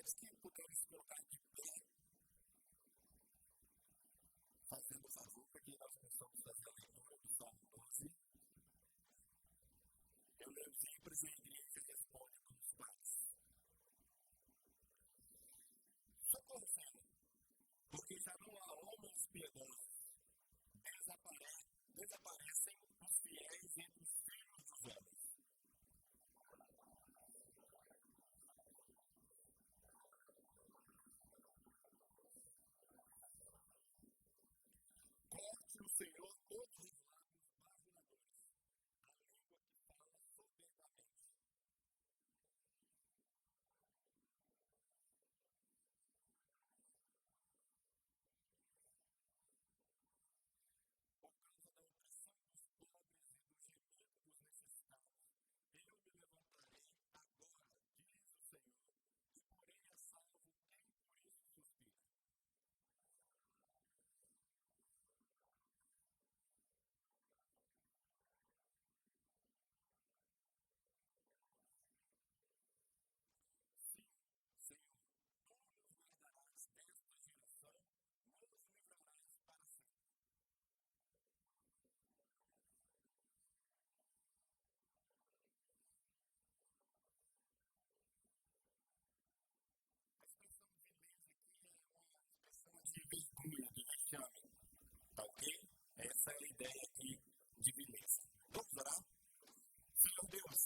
Aqueles que puderem se colocar de pé, fazendo o favor, porque nós começamos a fazer a leitura do Salmo 12. Eu leio sempre e a igreja responde com os pais. Socorro, Senhor, porque já não há homens piedosos. Desaparecem os fiéis entre os filhos dos homens. Corte o Senhor todos os lábios bajuladores, a língua que fala soberbamente. Por causa da opressão dos pobres e do gemido dos necessitados, eu me levantarei agora, diz o Senhor, e porei a salvo quem por isso suspira. Sim, Senhor, tu nos guardarás desta geração, nos livrarás para sempre. A expressão vileza aqui é uma expressão de vergonha, de vexame. Tá ok? Essa é a ideia aqui de vileza. Vamos orar? Senhor Deus,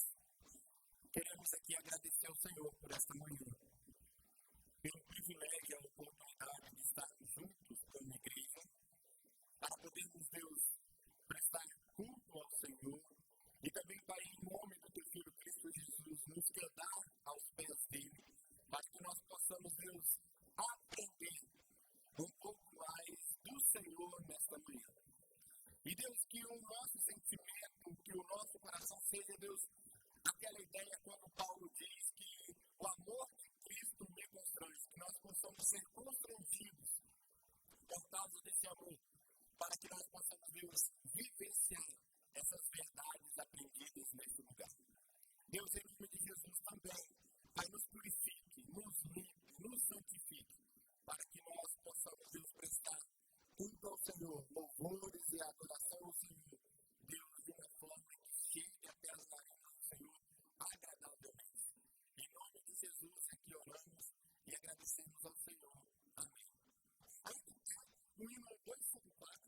queremos aqui agradecer ao Senhor por esta manhã, pelo privilégio e a oportunidade de estarmos juntos como igreja, para podermos, Deus, prestar culto ao Senhor e também, Pai, em nome do Teu Filho Cristo Jesus, nos quedar aos pés dele, para que nós possamos, Deus, aprender um pouco mais do Senhor nesta manhã. E, Deus, que o nosso sentimento, que o nosso coração seja, Deus, aquela ideia quando Paulo diz que o amor de Cristo me constrange, que nós possamos ser constrangidos por causa desse amor, para que nós possamos, Deus, vivenciar essas verdades aprendidas nesse lugar. Deus, em nome de Jesus também, Pai, nos purifique, nos limpe, nos santifique, para que nós possamos, Deus, prestar culto ao Senhor, louvores e adoração ao Senhor, Deus, de uma forma que chegue até as narinas do Senhor agradavelmente. Em nome de Jesus é que oramos e agradecemos ao Senhor. Amém. Aí, no hino 254,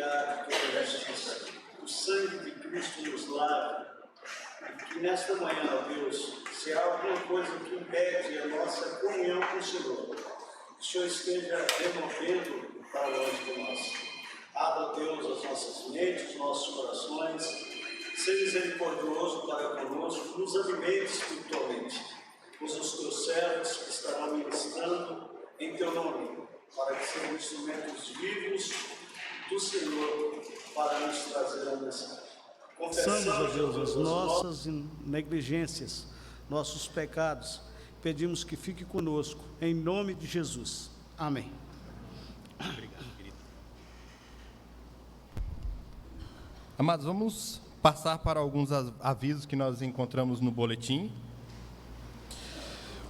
pecado, toda justiça. O sangue de Cristo nos lava. E que nesta manhã, ó Deus, se há alguma coisa que impede a nossa comunhão com o Senhor, que o Senhor esteja removendo para longe de nós. Abra, Deus, as nossas mentes, os nossos corações, seja misericordioso para conosco, nos alimente espiritualmente. Usa os teus servos que estarão ministrando em teu nome, para que sejam instrumentos vivos do Senhor para nos trazer a mensagem. Confessamos, ó Deus, as nossas negligências, nossos pecados. Pedimos que fique conosco, em nome de Jesus. Amém. Obrigado, querido. Amados, vamos passar para alguns avisos que nós encontramos no boletim.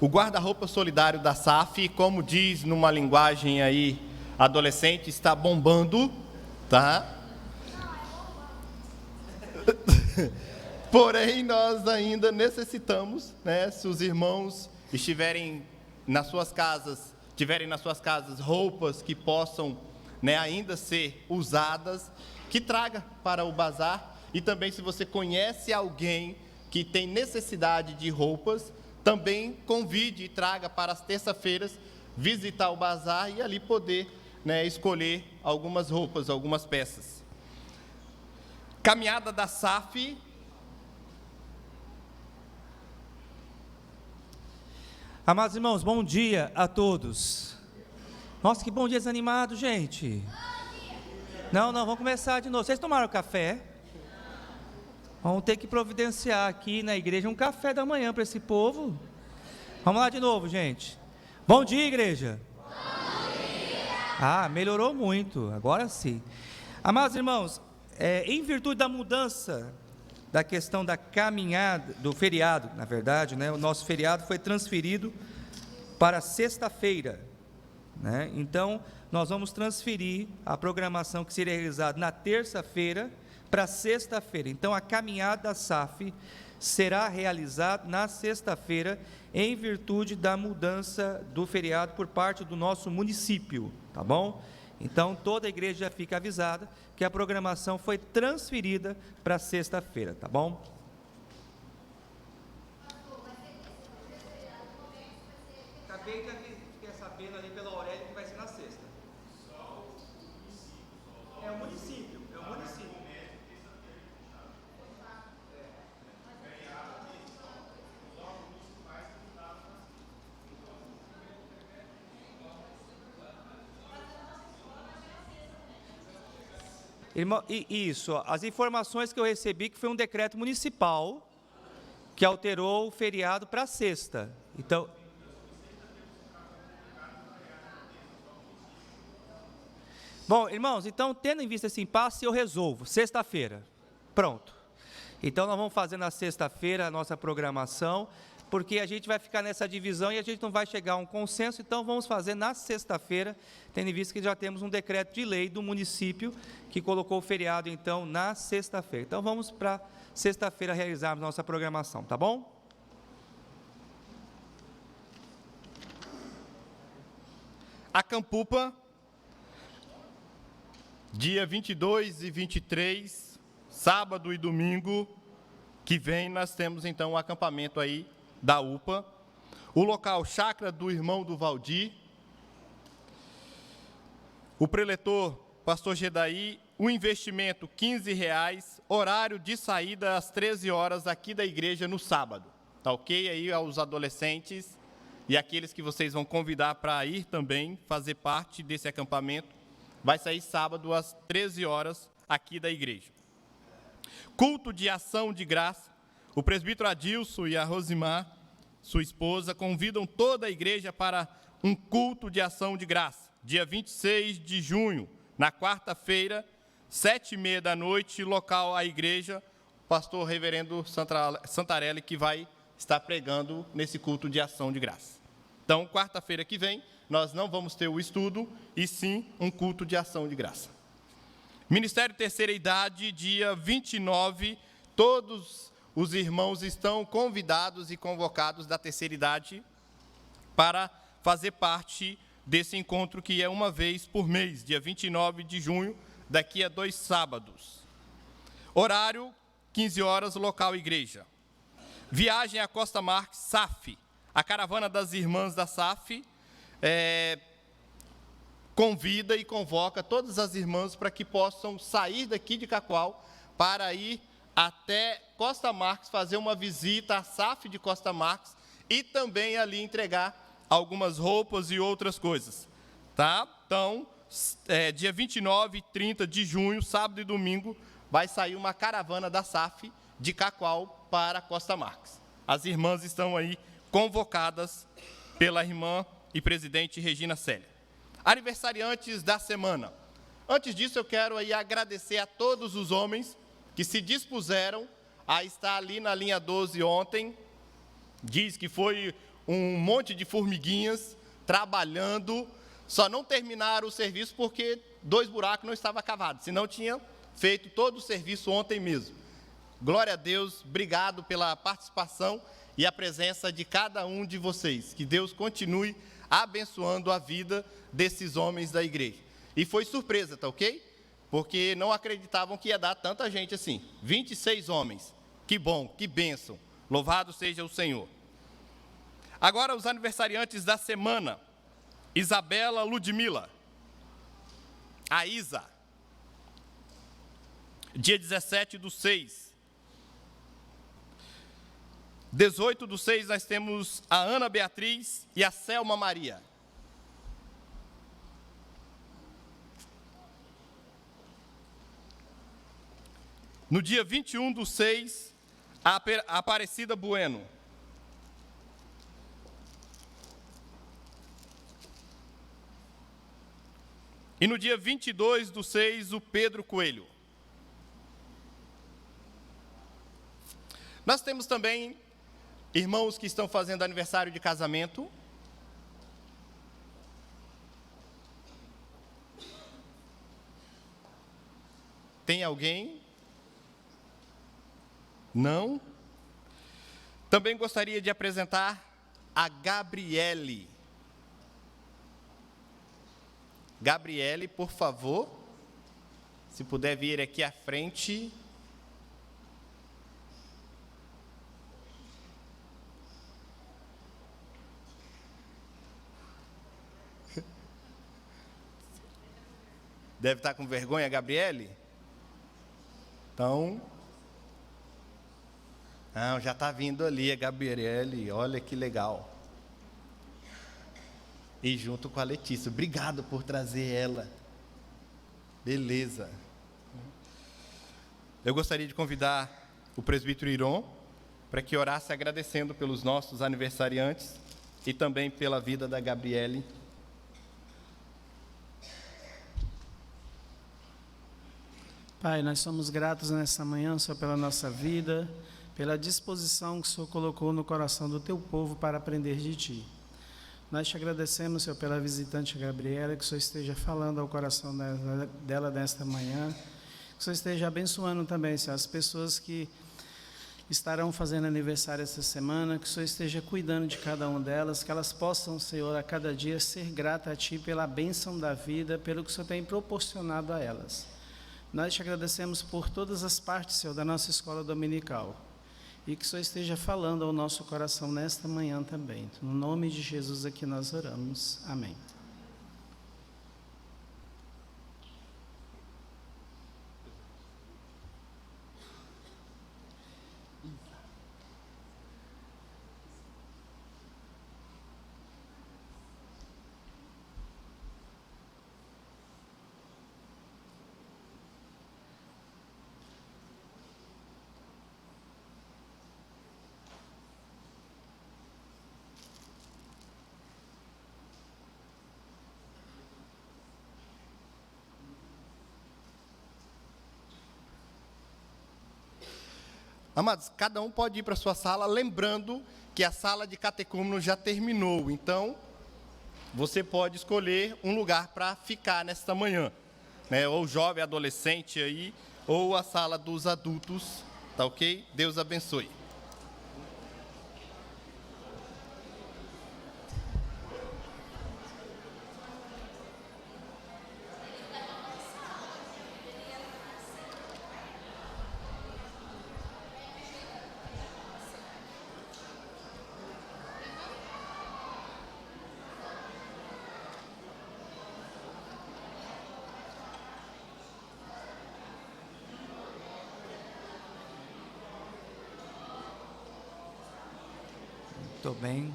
O guarda-roupa solidário da SAF, como diz numa linguagem aí adolescente, está bombando, tá? Porém, nós ainda necessitamos, né, se os irmãos tiverem nas suas casas roupas que possam, né, ainda ser usadas, que traga para o bazar. E também, se você conhece alguém que tem necessidade de roupas, também convide e traga para as terças-feiras visitar o bazar e ali poder, né, escolher algumas roupas, algumas peças. Caminhada da SAF. Amados irmãos, bom dia a todos. Nossa, que bom dia desanimado, gente. Não, vamos começar de novo. Vocês tomaram café? Vamos ter que providenciar aqui na igreja um café da manhã para esse povo. Vamos lá de novo, gente. Bom dia, igreja. Bom dia. Melhorou muito, agora sim. Amados irmãos, em virtude da mudança da questão da caminhada, do feriado, na verdade, né, o nosso feriado foi transferido para sexta-feira, né? Então, nós vamos transferir a programação que seria realizada na terça-feira para sexta-feira. Então, a caminhada da SAF será realizada na sexta-feira, em virtude da mudança do feriado por parte do nosso município, tá bom? Então, toda a igreja já fica avisada que a programação foi transferida para sexta-feira, tá bom? Acabei de ficar sabendo ali pela Aurélia que vai ser na sexta. É o município. Irmão, isso, as informações que eu recebi que foi um decreto municipal que alterou o feriado para sexta. Então, bom, irmãos, então tendo em vista esse impasse, eu resolvo, sexta-feira, pronto. Então nós vamos fazer na sexta-feira a nossa programação, porque a gente vai ficar nessa divisão e a gente não vai chegar a um consenso, então vamos fazer na sexta-feira, tendo em vista que já temos um decreto de lei do município que colocou o feriado, então, na sexta-feira. Então vamos para sexta-feira realizarmos nossa programação, tá bom? A Campupa, dia 22 e 23, sábado e domingo que vem, nós temos então um acampamento aí da UPA. O local, chácara do irmão do Valdir. O preletor, pastor Gedaí, o investimento R$15, horário de saída às 13 horas aqui da igreja no sábado. Tá ok? Aí aos adolescentes e aqueles que vocês vão convidar para ir também fazer parte desse acampamento, vai sair sábado às 13 horas aqui da igreja. Culto de ação de graça. O presbítero Adilson e a Rosimar, sua esposa, convidam toda a igreja para um culto de ação de graça, dia 26 de junho, na quarta-feira, 7h30 da noite, local a igreja, pastor reverendo Santarelli, que vai estar pregando nesse culto de ação de graça. Então, quarta-feira que vem, nós não vamos ter o estudo, e sim um culto de ação de graça. Ministério Terceira Idade, dia 29, todos os irmãos estão convidados e convocados da terceira idade para fazer parte desse encontro que é uma vez por mês, dia 29 de junho, daqui a 2 sábados. Horário, 15 horas, local igreja. Viagem a Costa Marques, SAF. A caravana das irmãs da SAF convida e convoca todas as irmãs para que possam sair daqui de Cacoal para ir até Costa Marques, fazer uma visita à SAF de Costa Marques e também ali entregar algumas roupas e outras coisas. Tá? Então, dia 29 e 30 de junho, sábado e domingo, vai sair uma caravana da SAF de Cacoal para Costa Marques. As irmãs estão aí convocadas pela irmã e presidente Regina Célia. Aniversariantes da semana. Antes disso, eu quero aí agradecer a todos os homens que se dispuseram a estar ali na linha 12 ontem. Diz que foi um monte de formiguinhas trabalhando, só não terminaram o serviço porque 2 buracos não estavam cavados, senão tinha feito todo o serviço ontem mesmo. Glória a Deus, obrigado pela participação e a presença de cada um de vocês. Que Deus continue abençoando a vida desses homens da igreja. E foi surpresa, tá ok? Porque não acreditavam que ia dar tanta gente assim. 26 homens. Que bom, que bênção. Louvado seja o Senhor. Agora os aniversariantes da semana. Isabela Ludmila. A Isa. Dia 17/6. 18/6 nós temos a Ana Beatriz e a Selma Maria. No dia 21/6, a Aparecida Bueno. E no dia 22/6, o Pedro Coelho. Nós temos também irmãos que estão fazendo aniversário de casamento. Tem alguém? Não? Também gostaria de apresentar a Gabriele. Gabriele, por favor, se puder vir aqui à frente. Deve estar com vergonha, Gabriele? Então, não, já está vindo ali a Gabriele, olha que legal. E junto com a Letícia, obrigado por trazer ela. Beleza. Eu gostaria de convidar o presbítero Iron para que orasse agradecendo pelos nossos aniversariantes e também pela vida da Gabriele. Pai, nós somos gratos nessa manhã, Senhor, pela nossa vida, pela disposição que o Senhor colocou no coração do Teu povo para aprender de Ti. Nós te agradecemos, Senhor, pela visitante Gabriela, que o Senhor esteja falando ao coração dela nesta manhã, que o Senhor esteja abençoando também, Senhor, as pessoas que estarão fazendo aniversário essa semana, que o Senhor esteja cuidando de cada uma delas, que elas possam, Senhor, a cada dia ser grata a Ti pela bênção da vida, pelo que o Senhor tem proporcionado a elas. Nós te agradecemos por todas as partes, Senhor, da nossa escola dominical. E que o Senhor esteja falando ao nosso coração nesta manhã também. No nome de Jesus aqui nós oramos. Amém. Amados, cada um pode ir para a sua sala, lembrando que a sala de catecúmeno já terminou. Então, você pode escolher um lugar para ficar nesta manhã, né? Ou jovem, adolescente aí, ou a sala dos adultos, tá ok? Deus abençoe. estou bem.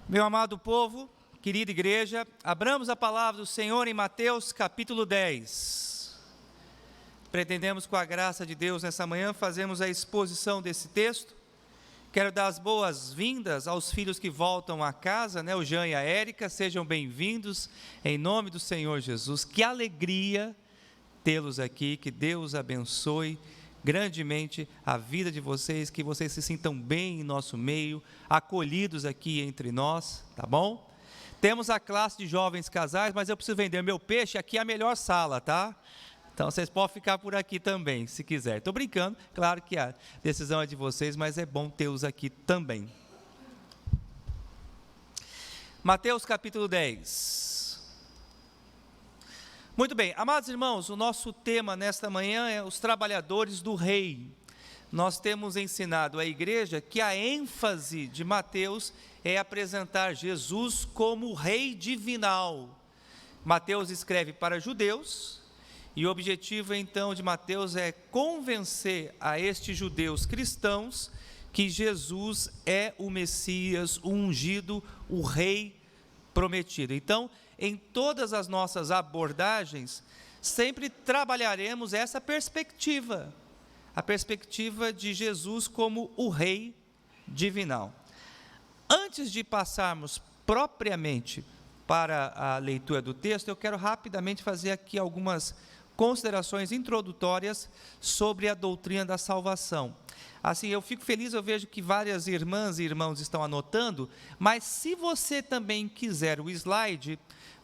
Meu amado povo, querida igreja, abramos a palavra do Senhor em Mateus capítulo 10. Pretendemos, com a graça de Deus, nessa manhã, fazermos a exposição desse texto. Quero dar as boas-vindas aos filhos que voltam a casa, o Jean e a Érica, sejam bem-vindos, em nome do Senhor Jesus. Que alegria tê-los aqui, que Deus abençoe grandemente a vida de vocês, que vocês se sintam bem em nosso meio, acolhidos aqui entre nós, tá bom? Temos a classe de jovens casais, mas eu preciso vender meu peixe, aqui é a melhor sala, tá? Então vocês podem ficar por aqui também, se quiser. Estou brincando, claro que a decisão é de vocês, mas é bom tê-los aqui também. Mateus capítulo 10. Muito bem, amados irmãos, o nosso tema nesta manhã é os trabalhadores do rei. Nós temos ensinado à igreja que a ênfase de Mateus é apresentar Jesus como o rei divinal. Mateus escreve para judeus, e o objetivo então de Mateus é convencer a estes judeus cristãos que Jesus é o Messias, o ungido, o rei prometido. Então, em todas as nossas abordagens, sempre trabalharemos essa perspectiva, a perspectiva de Jesus como o rei divinal. Antes de passarmos propriamente para a leitura do texto, eu quero rapidamente fazer aqui algumas considerações introdutórias sobre a doutrina da salvação. Assim, eu fico feliz, eu vejo que várias irmãs e irmãos estão anotando, mas se você também quiser o slide,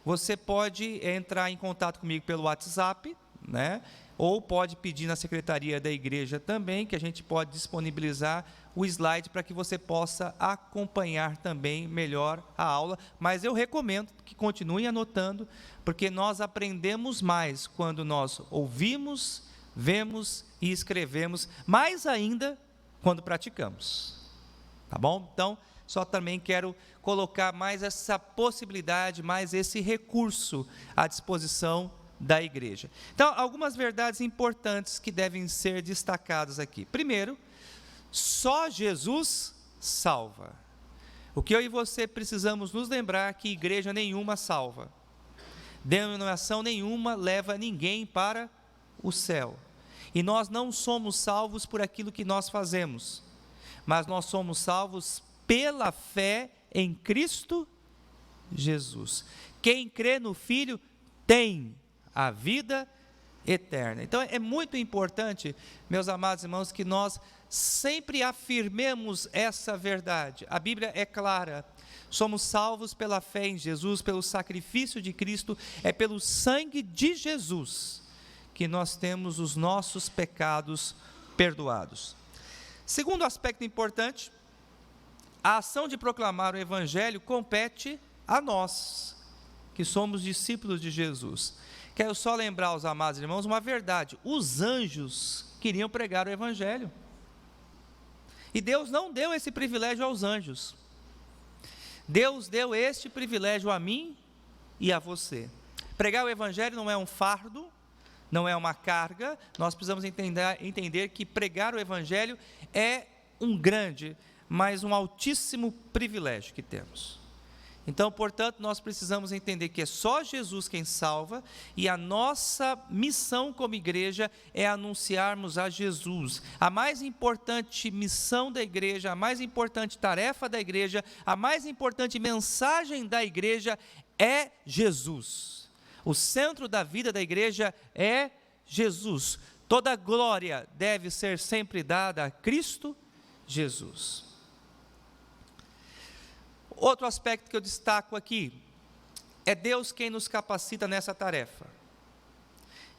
você pode entrar em contato comigo pelo WhatsApp, ou pode pedir na secretaria da igreja também, que a gente pode disponibilizar o slide para que você possa acompanhar também melhor a aula, mas eu recomendo que continuem anotando, porque nós aprendemos mais quando nós ouvimos, vemos e escrevemos, mais ainda quando praticamos, tá bom? Então, só também quero colocar mais essa possibilidade, mais esse recurso à disposição da igreja. Então, algumas verdades importantes que devem ser destacadas aqui. Primeiro, só Jesus salva. O que eu e você precisamos nos lembrar é que igreja nenhuma salva. Denominação nenhuma leva ninguém para o céu. E nós não somos salvos por aquilo que nós fazemos, mas nós somos salvos pela fé em Cristo Jesus. Quem crê no Filho tem a vida eterna. Então é muito importante, meus amados irmãos, que nós sempre afirmemos essa verdade. A Bíblia é clara. Somos salvos pela fé em Jesus, pelo sacrifício de Cristo, é pelo sangue de Jesus que nós temos os nossos pecados perdoados. Segundo aspecto importante, a ação de proclamar o Evangelho compete a nós, que somos discípulos de Jesus. Quero só lembrar aos amados irmãos uma verdade: os anjos queriam pregar o Evangelho, e Deus não deu esse privilégio aos anjos. Deus deu este privilégio a mim e a você. Pregar o Evangelho não é um fardo, não é uma carga. Nós precisamos entender que pregar o Evangelho é um grande, mas um altíssimo privilégio que temos. Então, portanto, nós precisamos entender que é só Jesus quem salva, e a nossa missão como igreja é anunciarmos a Jesus. A mais importante missão da igreja, a mais importante tarefa da igreja, a mais importante mensagem da igreja é Jesus. O centro da vida da igreja é Jesus. Toda glória deve ser sempre dada a Cristo Jesus. Outro aspecto que eu destaco aqui, é Deus quem nos capacita nessa tarefa.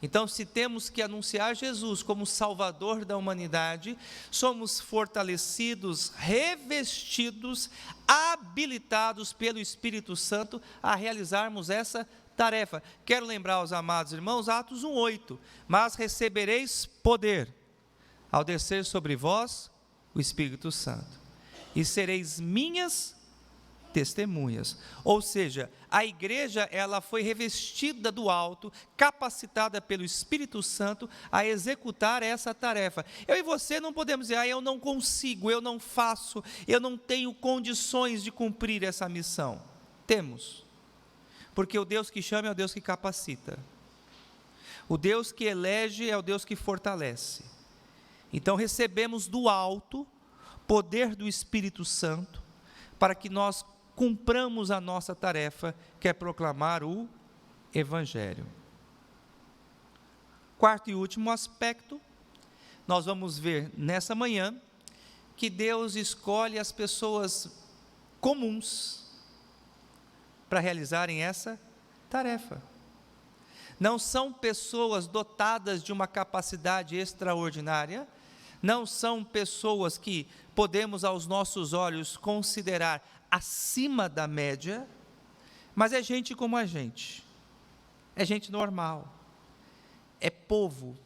Então, se temos que anunciar Jesus como Salvador da humanidade, somos fortalecidos, revestidos, habilitados pelo Espírito Santo a realizarmos essa tarefa. Quero lembrar aos amados irmãos, Atos 1:8, mas recebereis poder ao descer sobre vós o Espírito Santo, e sereis minhas testemunhas. Ou seja, a igreja, ela foi revestida do alto, capacitada pelo Espírito Santo a executar essa tarefa. Eu e você não podemos dizer, eu não consigo, eu não faço, eu não tenho condições de cumprir essa missão. Temos, porque o Deus que chama é o Deus que capacita. O Deus que elege é o Deus que fortalece. Então recebemos do alto poder do Espírito Santo para que nós cumpramos a nossa tarefa, que é proclamar o Evangelho. Quarto e último aspecto, nós vamos ver nessa manhã que Deus escolhe as pessoas comuns para realizarem essa tarefa. Não são pessoas dotadas de uma capacidade extraordinária, não são pessoas que podemos aos nossos olhos considerar acima da média, mas é gente como a gente, é gente normal, é povo,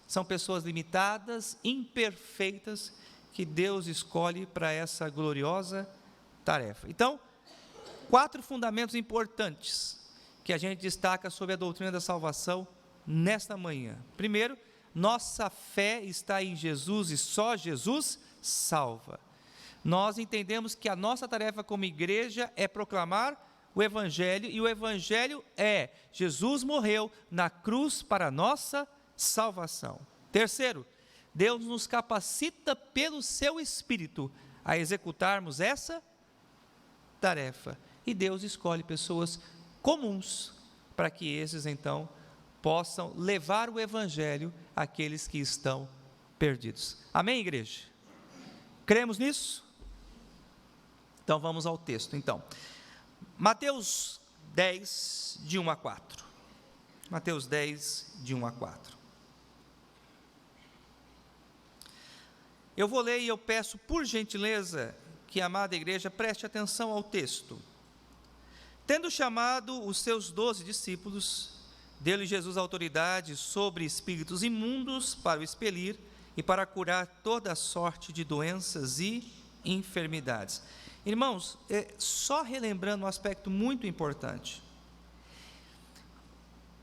são pessoas limitadas, imperfeitas, que Deus escolhe para essa gloriosa tarefa. Então, 4 fundamentos importantes que a gente destaca sobre a doutrina da salvação nesta manhã. Primeiro, nossa fé está em Jesus e só Jesus salva. Nós entendemos que a nossa tarefa como igreja é proclamar o Evangelho, e o Evangelho é: Jesus morreu na cruz para a nossa salvação. Terceiro, Deus nos capacita pelo seu Espírito a executarmos essa tarefa, e Deus escolhe pessoas comuns para que esses então possam levar o Evangelho àqueles que estão perdidos. Amém, igreja? Cremos nisso? Então vamos ao texto. Então, Mateus 10, de 1 a 4. Mateus 10, de 1 a 4. Eu vou ler e eu peço, por gentileza, que a amada igreja preste atenção ao texto. Tendo chamado os seus 12 discípulos, deu-lhe Jesus autoridade sobre espíritos imundos para o expelir e para curar toda sorte de doenças e enfermidades. Irmãos, só relembrando um aspecto muito importante.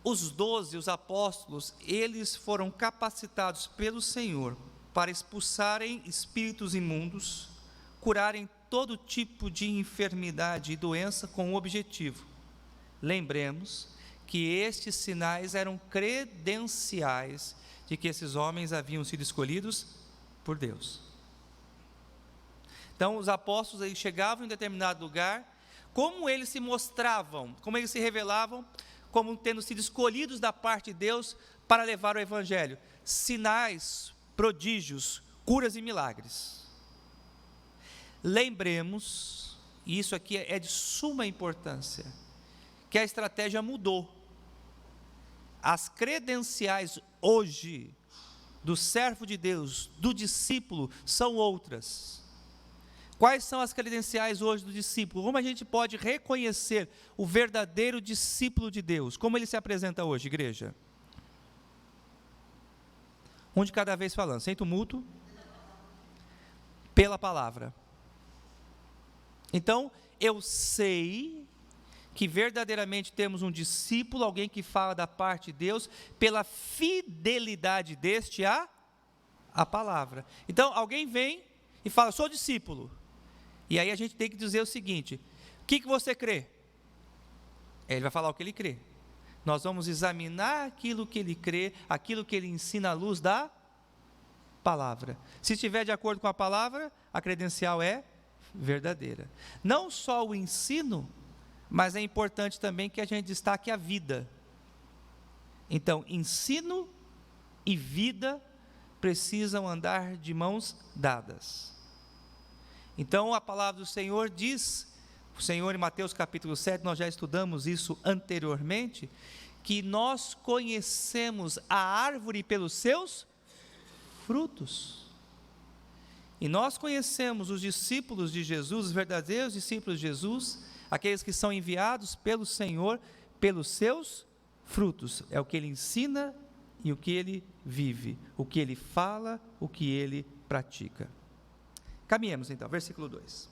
Os 12, os apóstolos, eles foram capacitados pelo Senhor para expulsarem espíritos imundos, curarem todo tipo de enfermidade e doença com o objetivo. Lembremos que estes sinais eram credenciais de que esses homens haviam sido escolhidos por Deus. Então, os apóstolos eles chegavam em determinado lugar, como eles se mostravam, como eles se revelavam, como tendo sido escolhidos da parte de Deus para levar o Evangelho. Sinais, prodígios, curas e milagres. Lembremos, e isso aqui é de suma importância, que a estratégia mudou. As credenciais hoje do servo de Deus, do discípulo, são outras. Quais são as credenciais hoje do discípulo? Como a gente pode reconhecer o verdadeiro discípulo de Deus? Como ele se apresenta hoje, igreja? Um de cada vez falando, sem tumulto, pela palavra. Então, eu sei que verdadeiramente temos um discípulo, alguém que fala da parte de Deus, pela fidelidade deste à palavra. Então, alguém vem e fala, sou discípulo. E aí a gente tem que dizer o seguinte, o que você crê? Ele vai falar o que ele crê. Nós vamos examinar aquilo que ele crê, aquilo que ele ensina à luz da palavra. Se estiver de acordo com a palavra, a credencial é verdadeira. Não só o ensino, mas é importante também que a gente destaque a vida. Então, ensino e vida precisam andar de mãos dadas. Então, a palavra do Senhor diz O Senhor, em Mateus capítulo 7, nós já estudamos isso anteriormente, que nós conhecemos a árvore pelos seus frutos. E nós conhecemos os discípulos de Jesus, os verdadeiros discípulos de Jesus, aqueles que são enviados pelo Senhor, pelos seus frutos. É o que ele ensina e o que ele vive, o que ele fala, o que ele pratica. Caminhemos então, versículo 2.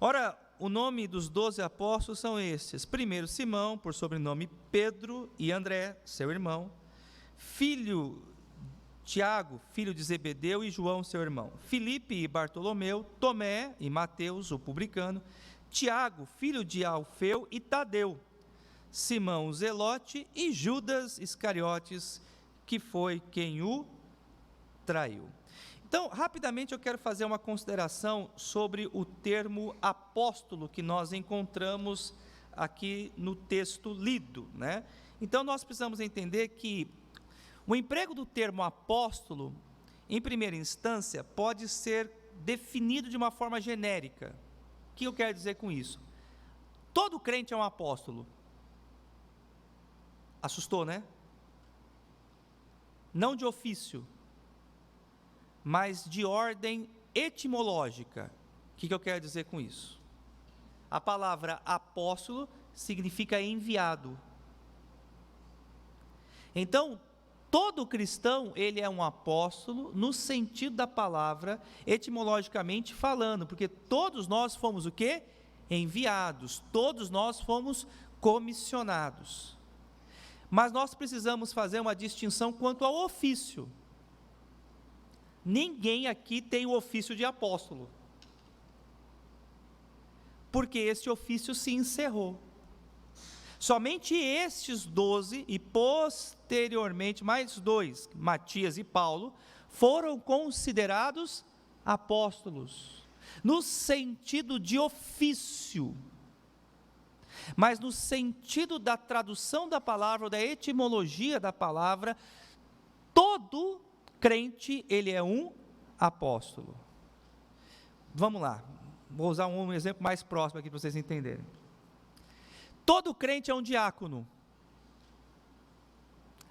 Ora, o nome dos 12 apóstolos são estes: primeiro Simão, por sobrenome Pedro, e André, seu irmão, Tiago, filho de Zebedeu, e João, seu irmão, Filipe e Bartolomeu, Tomé e Mateus, o publicano, Tiago, filho de Alfeu, e Tadeu, Simão o Zelote, e Judas Iscariotes, que foi quem o traiu. Então, rapidamente eu quero fazer uma consideração sobre o termo apóstolo que nós encontramos aqui no texto lido, né? Então, nós precisamos entender que o emprego do termo apóstolo, em primeira instância, pode ser definido de uma forma genérica. O que eu quero dizer com isso? Todo crente é um apóstolo. Assustou, né? Não de ofício, mas de ordem etimológica. O que eu quero dizer com isso? A palavra apóstolo significa enviado. Então, todo cristão, ele é um apóstolo no sentido da palavra, etimologicamente falando, porque todos nós fomos o quê? Enviados, todos nós fomos comissionados. Mas nós precisamos fazer uma distinção quanto ao ofício. Ninguém aqui tem o ofício de apóstolo, porque esse ofício se encerrou. Somente estes 12 e posteriormente mais 2, Matias e Paulo, foram considerados apóstolos, no sentido de ofício, mas no sentido da tradução da palavra, ou da etimologia da palavra, todo crente, ele é um apóstolo. Vamos lá, vou usar um exemplo mais próximo aqui para vocês entenderem. Todo crente é um diácono.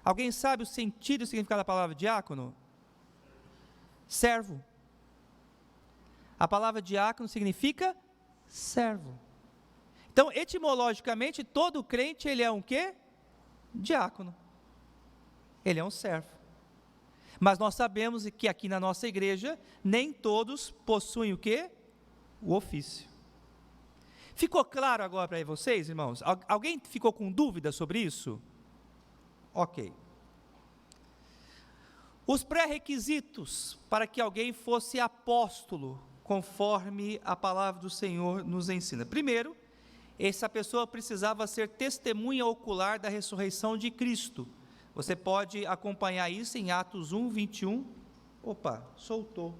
Alguém sabe o sentido e o significado da palavra diácono? Servo. A palavra diácono significa servo. Então, etimologicamente, todo crente, ele é um quê? Diácono. Ele é um servo. Mas nós sabemos que aqui na nossa igreja, nem todos possuem o quê? O ofício. Ficou claro agora para vocês, irmãos? Alguém ficou com dúvida sobre isso? Ok. Os pré-requisitos para que alguém fosse apóstolo, conforme a palavra do Senhor nos ensina. Primeiro, essa pessoa precisava ser testemunha ocular da ressurreição de Cristo. Você pode acompanhar isso em Atos 1, 21. Opa, soltou.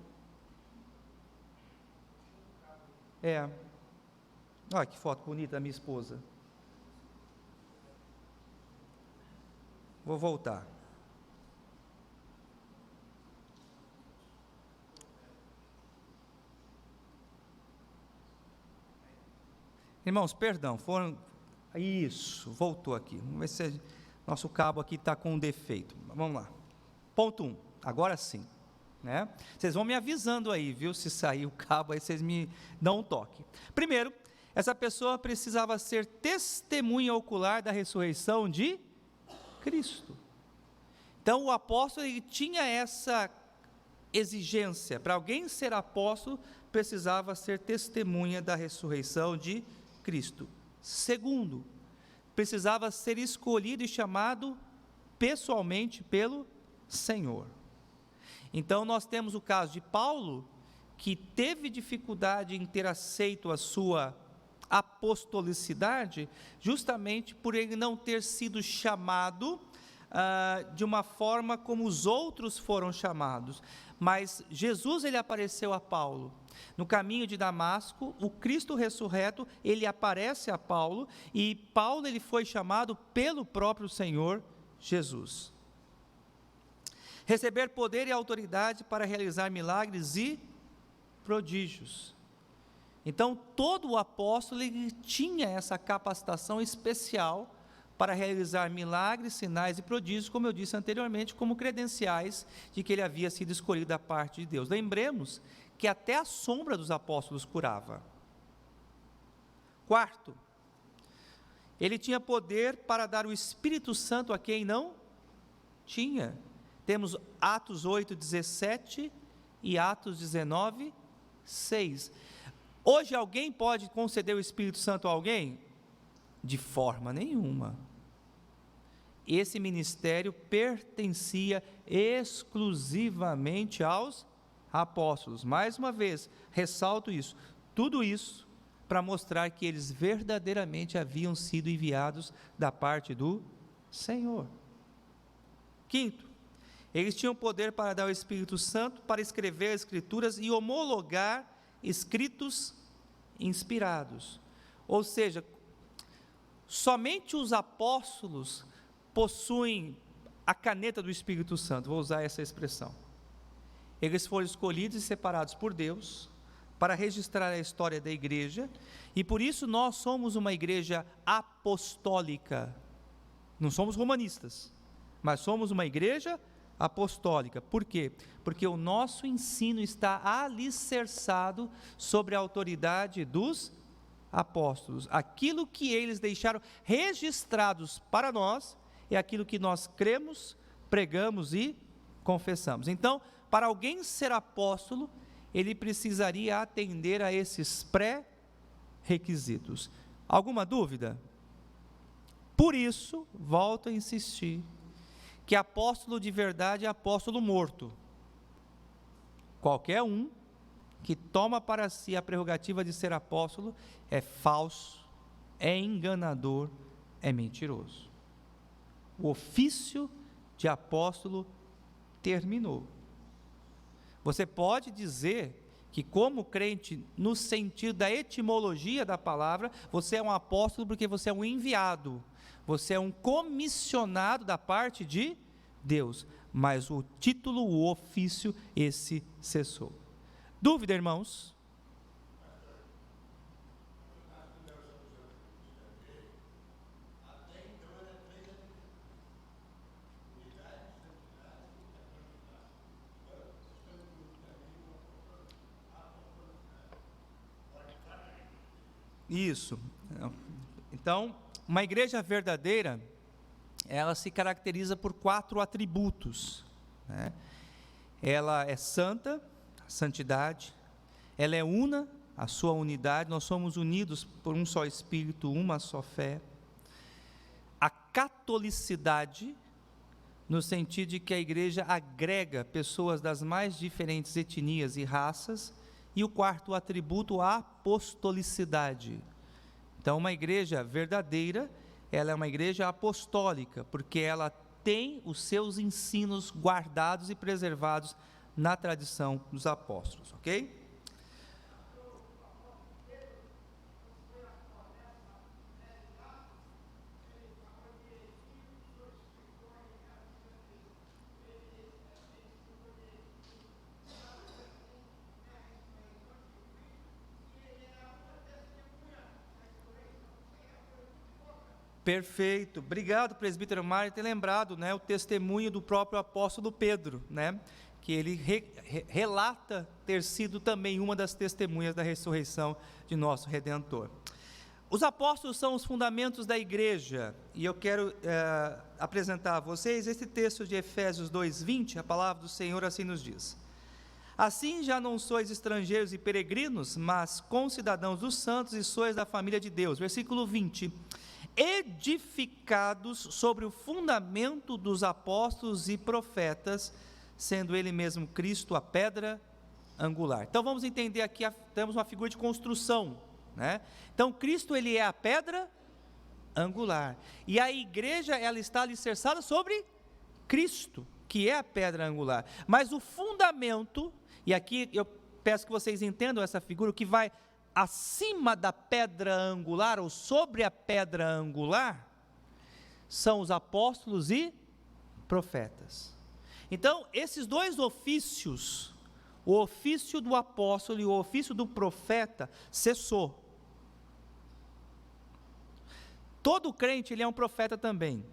Olha que foto bonita da minha esposa. Vou voltar. Irmãos, perdão, foram... Isso, voltou aqui. Vamos ver se nosso cabo aqui está com um defeito. Vamos lá. Ponto 1, agora sim. Né? Vocês vão me avisando aí, viu? Se sair o cabo, aí vocês me dão um toque. Primeiro, essa pessoa precisava ser testemunha ocular da ressurreição de Cristo. Então, o apóstolo, ele tinha essa exigência. Para alguém ser apóstolo, precisava ser testemunha da ressurreição de Cristo. Segundo, precisava ser escolhido e chamado pessoalmente pelo Senhor. Então, nós temos o caso de Paulo, que teve dificuldade em ter aceito a sua apostolicidade, justamente por ele não ter sido chamado de uma forma como os outros foram chamados. Mas Jesus, ele apareceu a Paulo no caminho de Damasco. O Cristo ressurreto, ele aparece a Paulo, e Paulo, ele foi chamado pelo próprio Senhor Jesus. Receber poder e autoridade para realizar milagres e prodígios. Então, todo o apóstolo ele tinha essa capacitação especial para realizar milagres, sinais e prodígios, como eu disse anteriormente, como credenciais de que ele havia sido escolhido da parte de Deus. Lembremos que até a sombra dos apóstolos curava. Quarto, ele tinha poder para dar o Espírito Santo a quem não tinha. Temos Atos 8:17 e Atos 19:6. Hoje alguém pode conceder o Espírito Santo a alguém? De forma nenhuma. Esse ministério pertencia exclusivamente aos apóstolos. Mais uma vez, ressalto isso. Tudo isso para mostrar que eles verdadeiramente haviam sido enviados da parte do Senhor. Quinto, eles tinham poder para dar o Espírito Santo, para escrever as Escrituras e homologar escritos inspirados. Ou seja, somente os apóstolos possuem a caneta do Espírito Santo, vou usar essa expressão. Eles foram escolhidos e separados por Deus para registrar a história da igreja, e por isso nós somos uma igreja apostólica. Não somos romanistas, mas somos uma igreja apostólica. Por quê? Porque o nosso ensino está alicerçado sobre a autoridade dos apóstolos. Aquilo que eles deixaram registrados para nós é aquilo que nós cremos, pregamos e confessamos. Então, para alguém ser apóstolo, ele precisaria atender a esses pré-requisitos. Alguma dúvida? Por isso, volto a insistir, que apóstolo de verdade é apóstolo morto. Qualquer um que toma para si a prerrogativa de ser apóstolo é falso, é enganador, é mentiroso. O ofício de apóstolo terminou. Você pode dizer que, como crente, no sentido da etimologia da palavra, você é um apóstolo porque você é um enviado, você é um comissionado da parte de Deus, mas o título, o ofício, esse cessou. Dúvida, irmãos? Isso. Então, uma igreja verdadeira, ela se caracteriza por 4 atributos, né? Ela é santa, a santidade, ela é una, a sua unidade, nós somos unidos por um só Espírito, uma só fé. A catolicidade, no sentido de que a igreja agrega pessoas das mais diferentes etnias e raças. E o 4º atributo, a apostolicidade. Então, uma igreja verdadeira, ela é uma igreja apostólica, porque ela tem os seus ensinos guardados e preservados na tradição dos apóstolos, ok? Perfeito, obrigado, presbítero Mário, ter lembrado, né, o testemunho do próprio apóstolo Pedro, né, que ele relata ter sido também uma das testemunhas da ressurreição de nosso Redentor. Os apóstolos são os fundamentos da igreja, e eu quero apresentar a vocês esse texto de Efésios 2:20, a palavra do Senhor assim nos diz: assim já não sois estrangeiros e peregrinos, mas concidadãos dos santos e sois da família de Deus. Versículo 20, edificados sobre o fundamento dos apóstolos e profetas, sendo ele mesmo Cristo a pedra angular. Então vamos entender aqui, temos uma figura de construção, né? Então Cristo, ele é a pedra angular, e a igreja, ela está alicerçada sobre Cristo, que é a pedra angular, mas o fundamento, e aqui eu peço que vocês entendam essa figura, o que vai acima da pedra angular, ou sobre a pedra angular, são os apóstolos e profetas. Então, esses dois ofícios, o ofício do apóstolo e o ofício do profeta cessou. Todo crente, ele é um profeta também,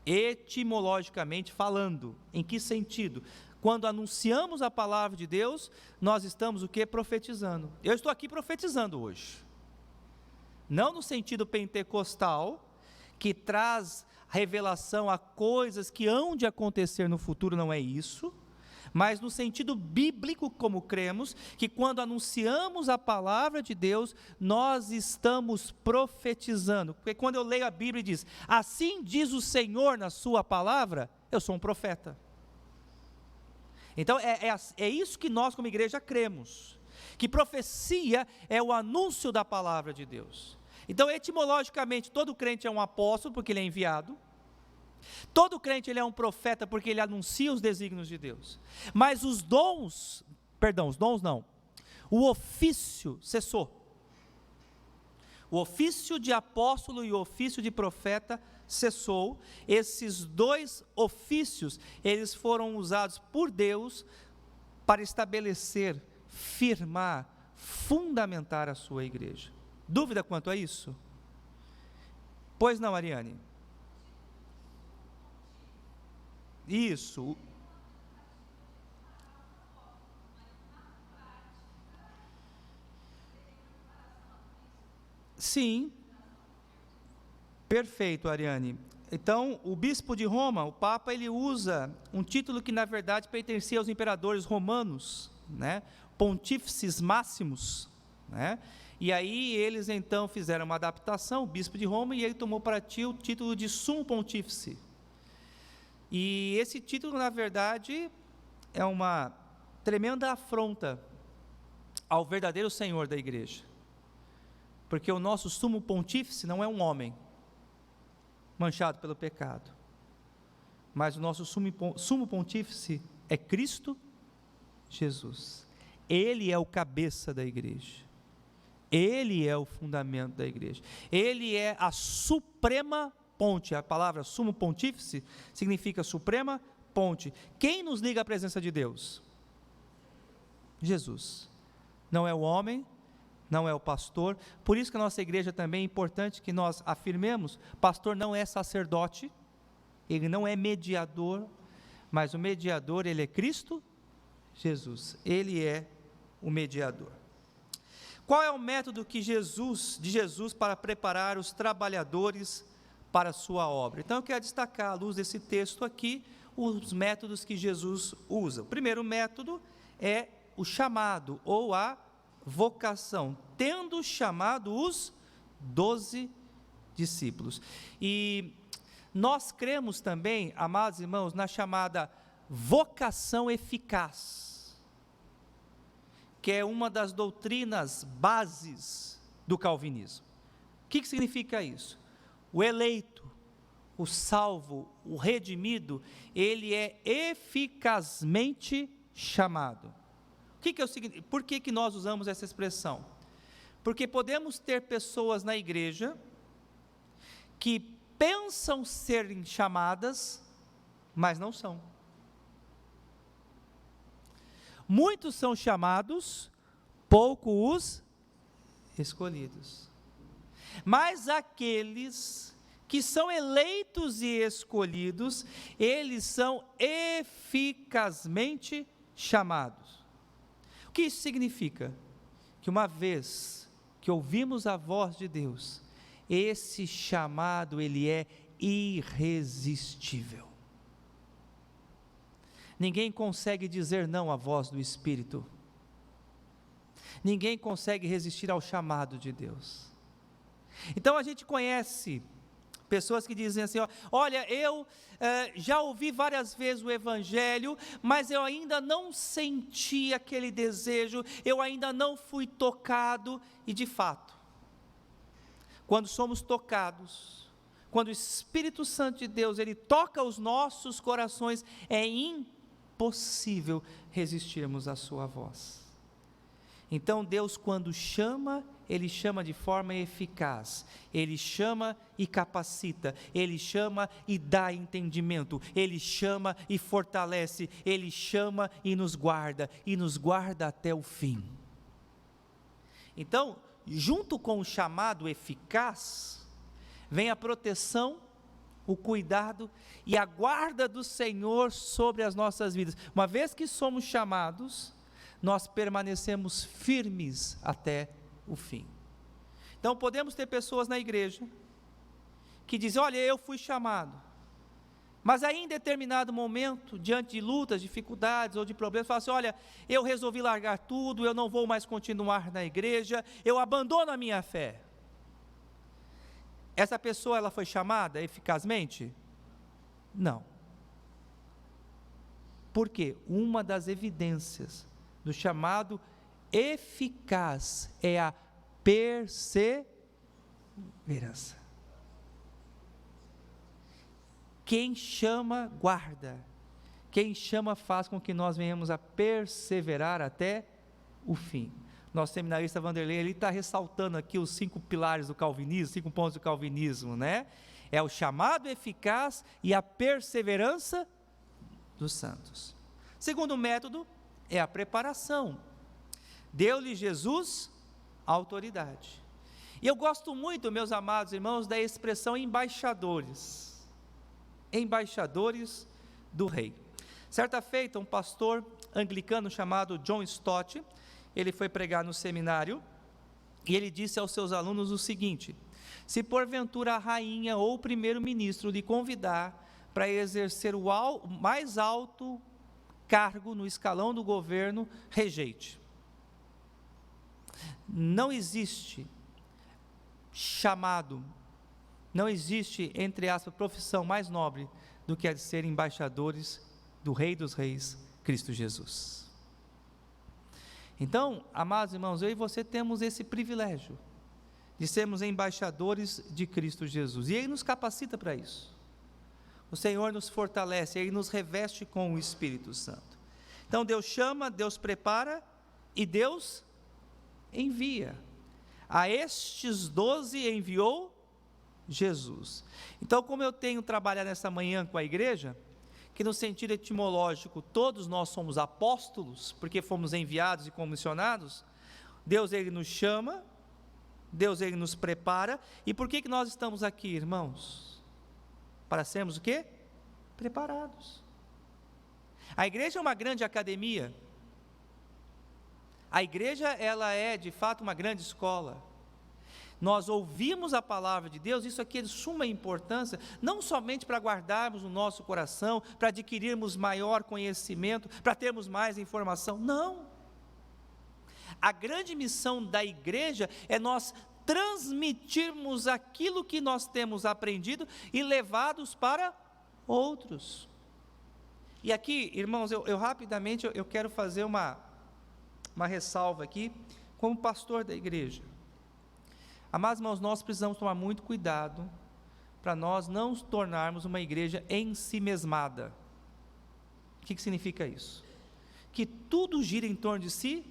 etimologicamente falando. Em que sentido? Quando anunciamos a palavra de Deus, nós estamos o quê? Profetizando. Eu estou aqui profetizando hoje. Não no sentido pentecostal, que traz revelação a coisas que hão de acontecer no futuro, não é isso, mas no sentido bíblico, como cremos, que quando anunciamos a palavra de Deus, nós estamos profetizando. Porque quando eu leio a Bíblia e diz, assim diz o Senhor na sua palavra, eu sou um profeta. Então é isso que nós como igreja cremos, que profecia é o anúncio da palavra de Deus. Então, etimologicamente, todo crente é um apóstolo, porque ele é enviado. Todo crente ele é um profeta, porque ele anuncia os desígnios de Deus. Mas os dons não. O ofício cessou. O ofício de apóstolo e o ofício de profeta cessou. Esses dois ofícios, eles foram usados por Deus para estabelecer, firmar, fundamentar a sua igreja. Dúvida quanto a isso? Pois não, Ariane? Isso. Sim. Perfeito, Ariane. Então, o bispo de Roma, o Papa, ele usa um título que na verdade pertencia aos imperadores romanos, né? Pontífices Máximos, né? E aí eles então fizeram uma adaptação, o bispo de Roma, e ele tomou para si o título de Sumo Pontífice. E esse título, na verdade, é uma tremenda afronta ao verdadeiro Senhor da igreja. Porque o nosso Sumo Pontífice não é um homem manchado pelo pecado, mas o nosso Sumo Pontífice é Cristo Jesus. Ele é o cabeça da igreja. Ele é o fundamento da igreja. Ele é a suprema ponte. A palavra Sumo Pontífice significa suprema ponte. Quem nos liga à presença de Deus? Jesus. Não é o homem, não é o pastor. Por isso que a nossa igreja também é importante que nós afirmemos, pastor não é sacerdote, ele não é mediador, mas o mediador, ele é Cristo Jesus. Ele é o mediador. Qual é o método de Jesus para preparar os trabalhadores para a sua obra? Então eu quero destacar, à luz desse texto aqui, os métodos que Jesus usa. O primeiro método é o chamado ou a vocação, tendo chamado os 12 discípulos. E nós cremos também, amados irmãos, na chamada vocação eficaz, que é uma das doutrinas bases do calvinismo. O que significa isso? O eleito, o salvo, o redimido, ele é eficazmente chamado. Por que nós usamos essa expressão? Porque podemos ter pessoas na igreja que pensam serem chamadas, mas não são. Muitos são chamados, poucos os escolhidos. Mas aqueles que são eleitos e escolhidos, eles são eficazmente chamados. O que isso significa? Que uma vez que ouvimos a voz de Deus, esse chamado ele é irresistível. Ninguém consegue dizer não à voz do Espírito. Ninguém consegue resistir ao chamado de Deus. Então a gente conhece pessoas que dizem assim, olha, eu já ouvi várias vezes o Evangelho, mas eu ainda não senti aquele desejo, eu ainda não fui tocado. E de fato, quando somos tocados, quando o Espírito Santo de Deus, ele toca os nossos corações, é impossível resistirmos à sua voz. Então Deus, quando chama, Ele chama de forma eficaz, Ele chama e capacita, Ele chama e dá entendimento, Ele chama e fortalece, Ele chama e nos guarda até o fim. Então, junto com o chamado eficaz, vem a proteção, o cuidado e a guarda do Senhor sobre as nossas vidas. Uma vez que somos chamados, nós permanecemos firmes até o fim. Então podemos ter pessoas na igreja que dizem: olha, eu fui chamado, mas aí em determinado momento, diante de lutas, dificuldades ou de problemas, fala assim: olha, eu resolvi largar tudo, eu não vou mais continuar na igreja, eu abandono a minha fé. Essa pessoa, ela foi chamada eficazmente? Não. Por quê? Uma das evidências do chamado eficaz é a perseverança. Quem chama, guarda. Quem chama, faz com que nós venhamos a perseverar até o fim. Nosso seminarista Vanderlei, ele está ressaltando aqui os 5 pilares do calvinismo, 5 pontos do calvinismo, né? É o chamado eficaz e a perseverança dos santos. Segundo método é a preparação. Deu-lhe Jesus autoridade. E eu gosto muito, meus amados irmãos, da expressão embaixadores. Embaixadores do rei. Certa feita, um pastor anglicano chamado John Stott, ele foi pregar no seminário, e ele disse aos seus alunos o seguinte: se porventura a rainha ou o primeiro-ministro lhe convidar para exercer o mais alto cargo no escalão do governo, rejeite. Não existe chamado, não existe, entre aspas, profissão mais nobre do que a de ser embaixadores do Rei dos Reis, Cristo Jesus. Então, amados irmãos, eu e você temos esse privilégio de sermos embaixadores de Cristo Jesus, e Ele nos capacita para isso. O Senhor nos fortalece, Ele nos reveste com o Espírito Santo. Então Deus chama, Deus prepara e Deus envia. A estes 12 enviou Jesus. Então, como eu tenho trabalhado nessa manhã com a igreja, que no sentido etimológico todos nós somos apóstolos, porque fomos enviados e comissionados, Deus, Ele nos chama, Deus, Ele nos prepara. E por que nós estamos aqui, irmãos? Para sermos o quê? Preparados. A igreja é uma grande academia. A igreja, ela é de fato uma grande escola. Nós ouvimos a palavra de Deus, isso aqui é de suma importância, não somente para guardarmos no nosso coração, para adquirirmos maior conhecimento, para termos mais informação, não. A grande missão da igreja é nós transmitirmos aquilo que nós temos aprendido e levados para outros. E aqui, irmãos, eu rapidamente eu quero fazer uma ressalva aqui, como pastor da igreja. Amados irmãos, nós precisamos tomar muito cuidado para nós não nos tornarmos uma igreja ensimesmada. O que significa isso? Que tudo gira em torno de si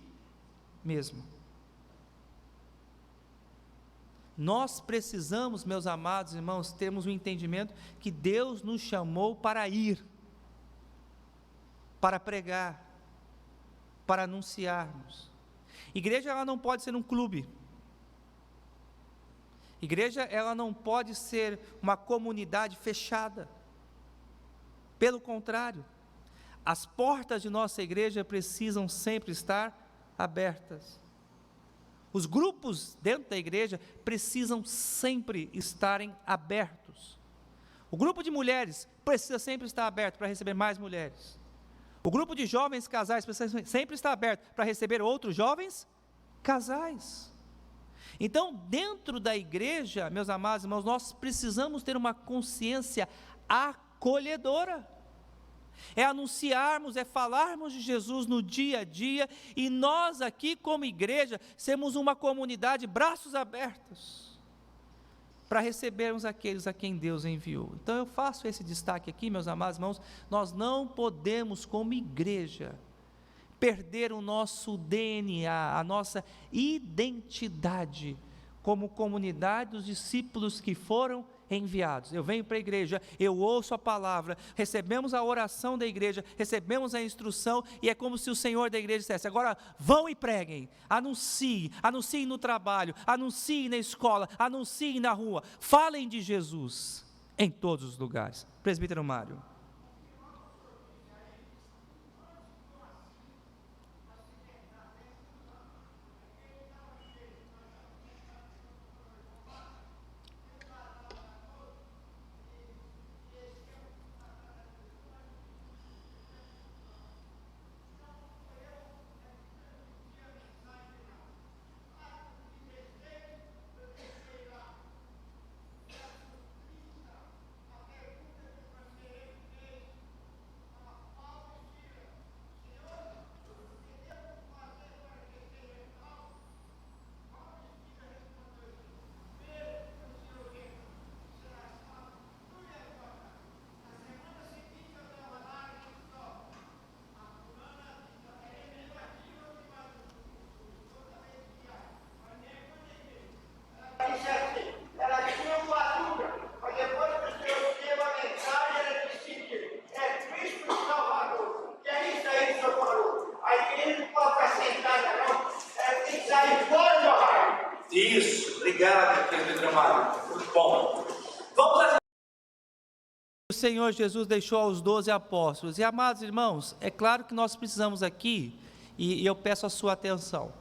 mesmo. Nós precisamos, meus amados irmãos, termos um entendimento que Deus nos chamou para ir, para pregar, para anunciarmos. Igreja, ela não pode ser um clube. Igreja, ela não pode ser uma comunidade fechada. Pelo contrário, as portas de nossa igreja precisam sempre estar abertas. Os grupos dentro da igreja precisam sempre estarem abertos. O grupo de mulheres precisa sempre estar aberto para receber mais mulheres. O grupo de jovens casais precisa sempre estar aberto para receber outros jovens casais. Então, dentro da igreja, meus amados irmãos, nós precisamos ter uma consciência acolhedora. É anunciarmos, é falarmos de Jesus no dia a dia, e nós aqui como igreja, sermos uma comunidade, braços abertos, para recebermos aqueles a quem Deus enviou. Então eu faço esse destaque aqui, meus amados irmãos, nós não podemos como igreja, perder o nosso DNA, a nossa identidade como comunidade dos discípulos que foram enviados. Eu venho para a igreja, eu ouço a palavra, recebemos a oração da igreja, recebemos a instrução, e é como se o Senhor da igreja dissesse: agora vão e preguem, anunciem no trabalho, anunciem na escola, anunciem na rua, falem de Jesus em todos os lugares. Presbítero Mário. Isso, obrigado, presbítero Mário. Muito bom. Vamos a... O Senhor Jesus deixou aos 12 apóstolos. E, amados irmãos, é claro que nós precisamos aqui, e eu peço a sua atenção.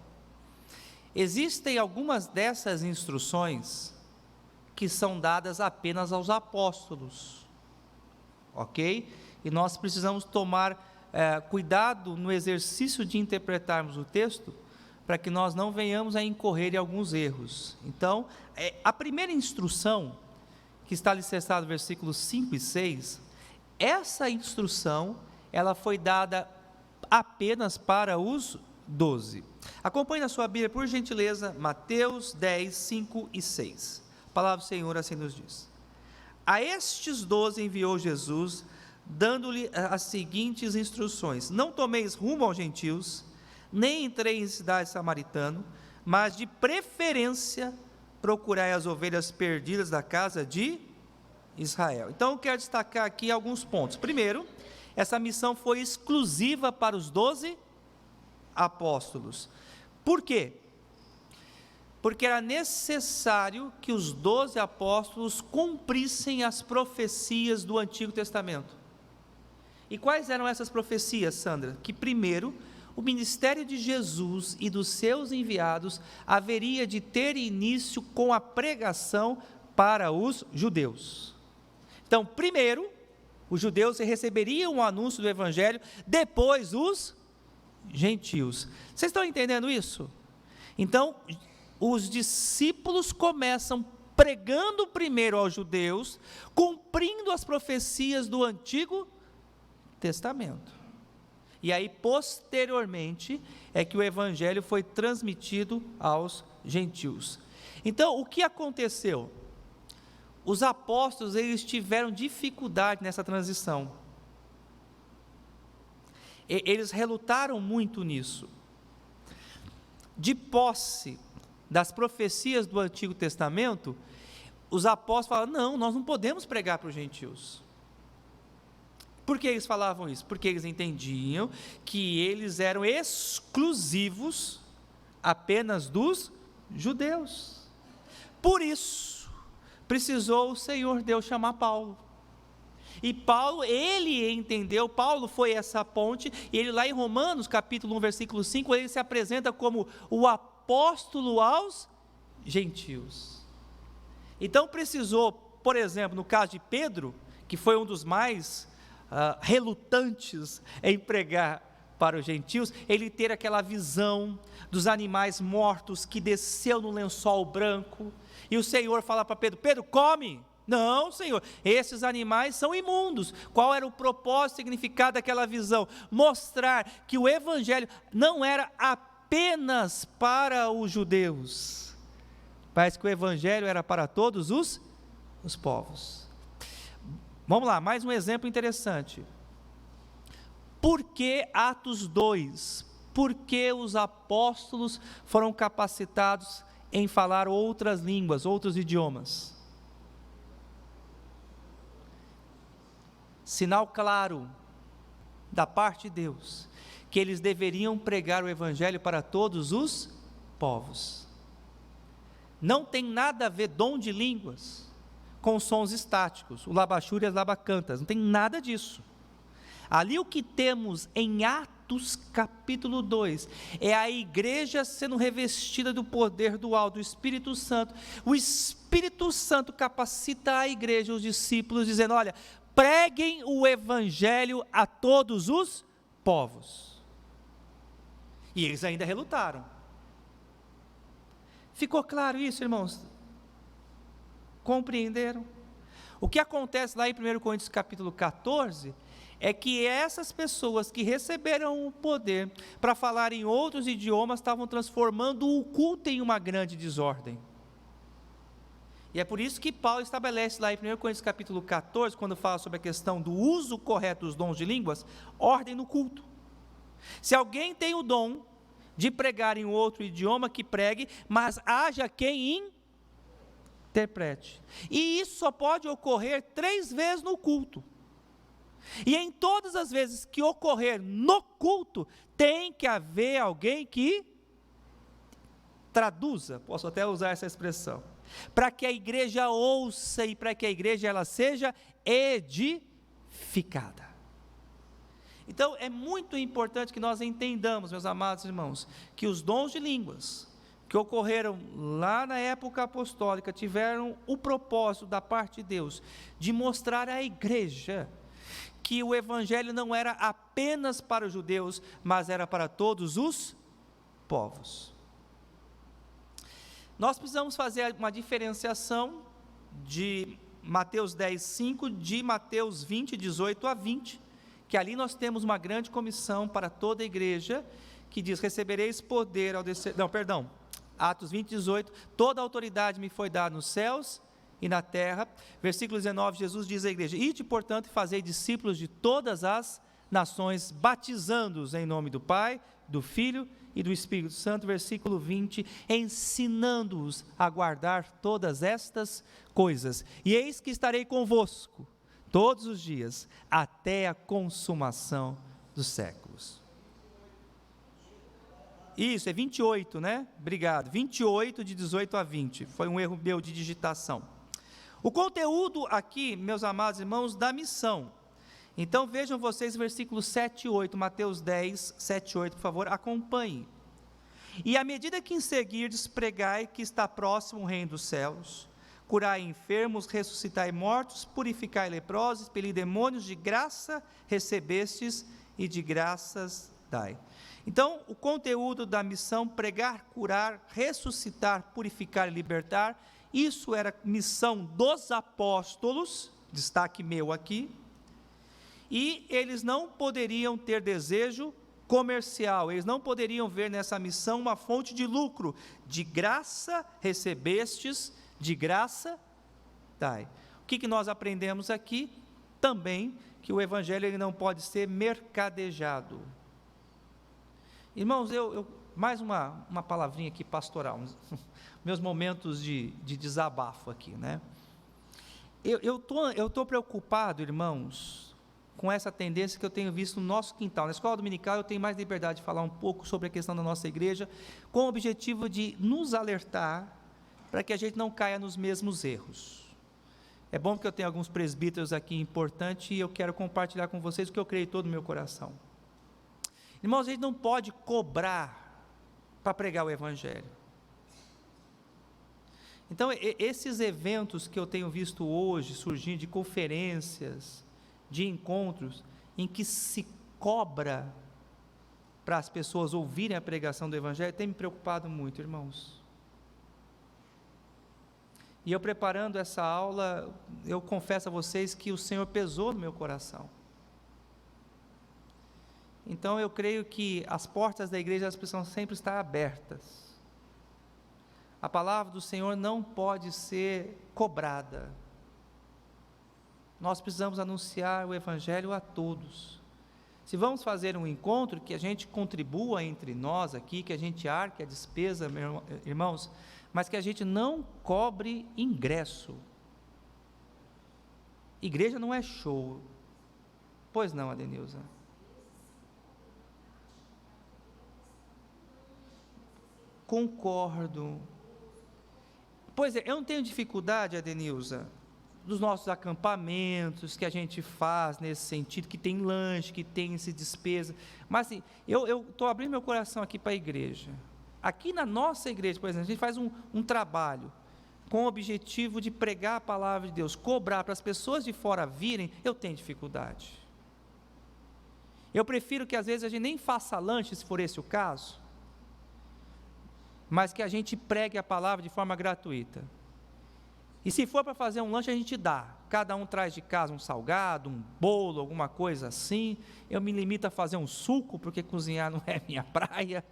Existem algumas dessas instruções que são dadas apenas aos apóstolos, ok? E nós precisamos tomar cuidado no exercício de interpretarmos o texto, para que nós não venhamos a incorrer em alguns erros. Então, a primeira instrução, que está alicerçada no versículos 5 e 6, essa instrução, ela foi dada apenas para os 12. Acompanhe na sua Bíblia, por gentileza, Mateus 10, 5 e 6. A palavra do Senhor assim nos diz: a estes 12 enviou Jesus, dando-lhe as seguintes instruções: não tomeis rumo aos gentios, nem entrei em cidade samaritana, mas de preferência procurai as ovelhas perdidas da casa de Israel. Então eu quero destacar aqui alguns pontos. Primeiro, essa missão foi exclusiva para os 12 apóstolos. Por quê? Porque era necessário que os 12 apóstolos cumprissem as profecias do Antigo Testamento. E quais eram essas profecias, Sandra? Que primeiro, o ministério de Jesus e dos seus enviados haveria de ter início com a pregação para os judeus. Então, primeiro, os judeus receberiam o anúncio do evangelho, depois os gentios. Vocês estão entendendo isso? Então, os discípulos começam pregando primeiro aos judeus, cumprindo as profecias do Antigo Testamento. E aí, posteriormente, é que o evangelho foi transmitido aos gentios. Então, o que aconteceu? Os apóstolos, eles tiveram dificuldade nessa transição. Eles relutaram muito nisso. De posse das profecias do Antigo Testamento, os apóstolos falaram: não, nós não podemos pregar para os gentios. Por que eles falavam isso? Porque eles entendiam que eles eram exclusivos apenas dos judeus. Por isso, precisou o Senhor Deus chamar Paulo. E Paulo, ele entendeu, Paulo foi essa ponte, e ele lá em Romanos, capítulo 1, versículo 5, ele se apresenta como o apóstolo aos gentios. Então precisou, por exemplo, no caso de Pedro, que foi um dos mais relutantes em pregar para os gentios, ele ter aquela visão dos animais mortos que desceu no lençol branco, e o Senhor fala para Pedro: Pedro, come. Não, Senhor, esses animais são imundos. Qual era o propósito, o significado daquela visão? Mostrar que o evangelho não era apenas para os judeus, mas que o evangelho era para todos os povos. Vamos lá, mais um exemplo interessante. Por que Atos 2? porque os apóstolos foram capacitados em falar outras línguas, outros idiomas. Sinal claro da parte de Deus, que eles deveriam pregar o evangelho para todos os povos. Não tem nada a ver dom de línguas com sons estáticos, o labachúria e as labacantas, não tem nada disso. Ali o que temos em Atos capítulo 2, é a igreja sendo revestida do poder do alto, do Espírito Santo. O Espírito Santo capacita a igreja, os discípulos, dizendo: olha, preguem o evangelho a todos os povos. E eles ainda relutaram. Ficou claro isso, irmãos? Compreenderam? O que acontece lá em 1 Coríntios capítulo 14, é que essas pessoas que receberam o poder para falar em outros idiomas, estavam transformando o culto em uma grande desordem. E é por isso que Paulo estabelece lá em 1 Coríntios capítulo 14, quando fala sobre a questão do uso correto dos dons de línguas, ordem no culto. Se alguém tem o dom de pregar em outro idioma, que pregue, mas haja quem interprete. E isso só pode ocorrer 3 vezes no culto. E em todas as vezes que ocorrer no culto, tem que haver alguém que traduza, posso até usar essa expressão, para que a igreja ouça e para que a igreja ela seja edificada. Então é muito importante que nós entendamos, meus amados irmãos, que os dons de línguas que ocorreram lá na época apostólica tiveram o propósito da parte de Deus de mostrar à igreja que o evangelho não era apenas para os judeus, mas era para todos os povos. Nós precisamos fazer uma diferenciação de Mateus 10, 5, de Mateus 20, 18 a 20, que ali nós temos uma grande comissão para toda a igreja, que diz: recebereis poder ao descer... Atos 20, 18, toda a autoridade me foi dada nos céus e na terra. Versículo 19, Jesus diz à igreja: ide, portanto, e fazei discípulos de todas as nações, batizando-os em nome do Pai, do Filho e do Espírito Santo. Versículo 20, ensinando-os a guardar todas estas coisas, e eis que estarei convosco todos os dias, até a consumação dos séculos. Isso, é 28, né? Obrigado, 28 de 18 a 20, foi um erro meu de digitação. O conteúdo aqui, meus amados irmãos, da missão. Então vejam vocês versículos 7 e 8, Mateus 10, 7 e 8, por favor, acompanhem. E à medida que em seguirdes, pregai que está próximo o reino dos céus, curai enfermos, ressuscitai mortos, purificai leprosos, expeli demônios, de graça recebestes e de graças dai. Então, o conteúdo da missão: pregar, curar, ressuscitar, purificar e libertar. Isso era missão dos apóstolos, destaque meu aqui, e eles não poderiam ter desejo comercial, eles não poderiam ver nessa missão uma fonte de lucro. De graça recebestes, de graça dai. O que nós aprendemos aqui? Também que o evangelho ele não pode ser mercadejado. Irmãos, mais uma palavrinha aqui pastoral, meus momentos de desabafo aqui, né? Eu tô preocupado, irmãos, com essa tendência que eu tenho visto no nosso quintal. Na escola dominical eu tenho mais liberdade de falar um pouco sobre a questão da nossa igreja, com o objetivo de nos alertar, para que a gente não caia nos mesmos erros. É bom que eu tenho alguns presbíteros aqui importantes, e eu quero compartilhar com vocês o que eu creio todo o meu coração. Irmãos, a gente não pode cobrar para pregar o evangelho. Então, esses eventos que eu tenho visto hoje surgindo, de conferências, de encontros, em que se cobra para as pessoas ouvirem a pregação do evangelho, tem me preocupado muito, irmãos. E eu preparando essa aula, eu confesso a vocês que o Senhor pesou no meu coração. Então eu creio que as portas da igreja precisam sempre estar abertas. A palavra do Senhor não pode ser cobrada. Nós precisamos anunciar o evangelho a todos. Se vamos fazer um encontro, que a gente contribua entre nós aqui, que a gente arque a despesa, irmãos, mas que a gente não cobre ingresso. Igreja não é show. Pois não, Adenilza? Concordo. Pois é, eu não tenho dificuldade, Adenilza, dos nossos acampamentos que a gente faz nesse sentido, que tem lanche, que tem essa despesa, mas assim, eu estou abrindo meu coração aqui para a igreja. Aqui na nossa igreja, por exemplo, a gente faz um trabalho com o objetivo de pregar a palavra de Deus, cobrar para as pessoas de fora virem, eu tenho dificuldade. Eu prefiro que às vezes a gente nem faça lanche, se for esse o caso, mas que a gente pregue a palavra de forma gratuita. E se for para fazer um lanche, a gente dá. Cada um traz de casa um salgado, um bolo, alguma coisa assim. Eu me limito a fazer um suco, porque cozinhar não é minha praia.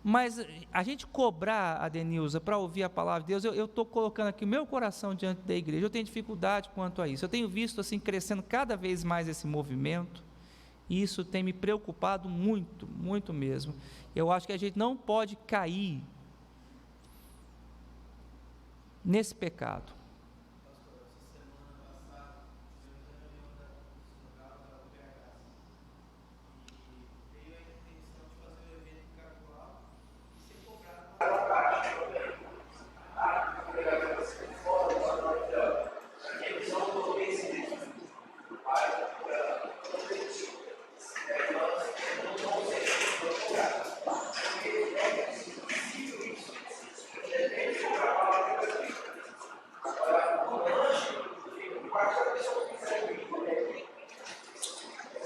Mas a gente cobrar, Adenilza, para ouvir a palavra de Deus, eu estou colocando aqui o meu coração diante da igreja. Eu tenho dificuldade quanto a isso. Eu tenho visto assim crescendo cada vez mais esse movimento. E isso tem me preocupado muito, muito mesmo. Eu acho que a gente não pode cair nesse pecado.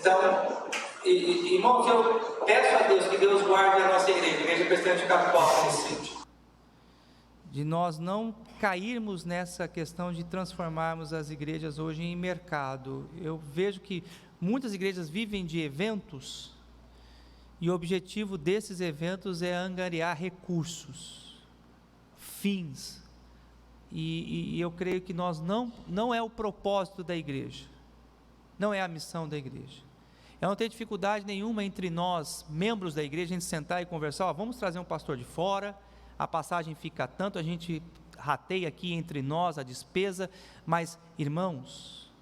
Então, irmãos, eu peço a Deus que Deus guarde a nossa igreja, a Igreja Presbiteriana de Capital, nesse sentido. De nós não cairmos nessa questão de transformarmos as igrejas hoje em mercado. Eu vejo que muitas igrejas vivem de eventos, e o objetivo desses eventos é angariar recursos, fins, e eu creio que nós não é o propósito da igreja, não é a missão da igreja. Eu não tenho dificuldade nenhuma entre nós, membros da igreja, a gente sentar e conversar, vamos trazer um pastor de fora, a passagem fica tanto, a gente rateia aqui entre nós a despesa, mas, irmãos,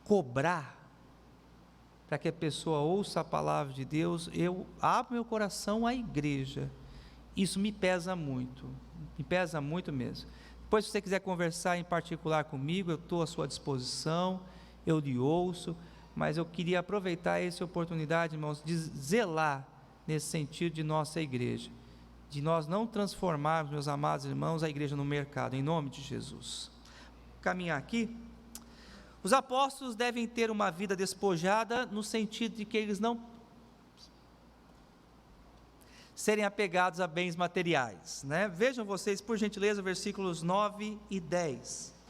cobrar para que a pessoa ouça a palavra de Deus, eu abro meu coração à igreja, isso me pesa muito mesmo. Depois, se você quiser conversar em particular comigo, eu estou à sua disposição, eu lhe ouço, mas eu queria aproveitar essa oportunidade, irmãos, de zelar nesse sentido de nossa igreja, de nós não transformarmos, meus amados irmãos, a igreja no mercado, em nome de Jesus. Vou caminhar aqui. Os apóstolos devem ter uma vida despojada, no sentido de que eles não serem apegados a bens materiais, né? Vejam vocês, por gentileza, versículos 9 e 10.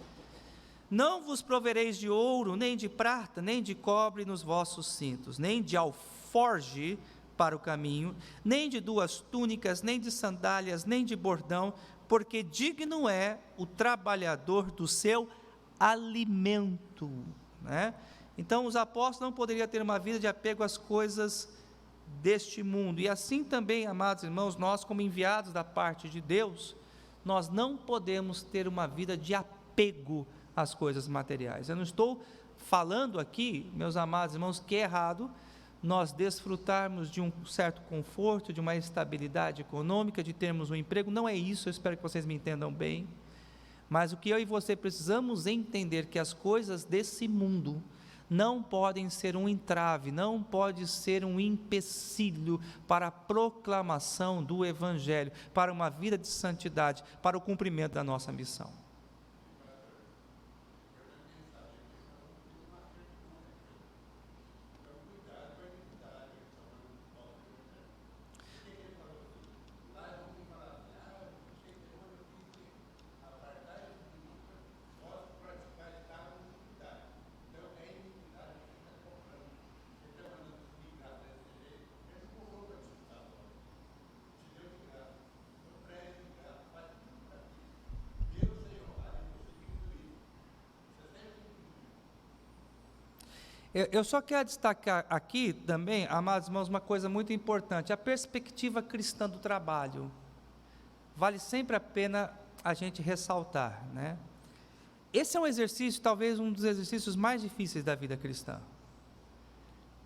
Não vos provereis de ouro, nem de prata, nem de cobre nos vossos cintos, nem de alforge para o caminho, nem de 2 túnicas, nem de sandálias, nem de bordão, porque digno é o trabalhador do seu alimento, né? Então os apóstolos não poderiam ter uma vida de apego às coisas deste mundo, e assim também, amados irmãos, nós como enviados da parte de Deus, nós não podemos ter uma vida de apego às coisas materiais. Eu não estou falando aqui, meus amados irmãos, que é errado nós desfrutarmos de um certo conforto, de uma estabilidade econômica, de termos um emprego, não é isso, eu espero que vocês me entendam bem, mas o que eu e você precisamos entender, que as coisas desse mundo não podem ser um entrave, não pode ser um empecilho para a proclamação do Evangelho, para uma vida de santidade, para o cumprimento da nossa missão. Eu só quero destacar aqui também, amados irmãos, uma coisa muito importante: a perspectiva cristã do trabalho. Vale sempre a pena a gente ressaltar, né? Esse é um exercício, talvez um dos exercícios mais difíceis da vida cristã.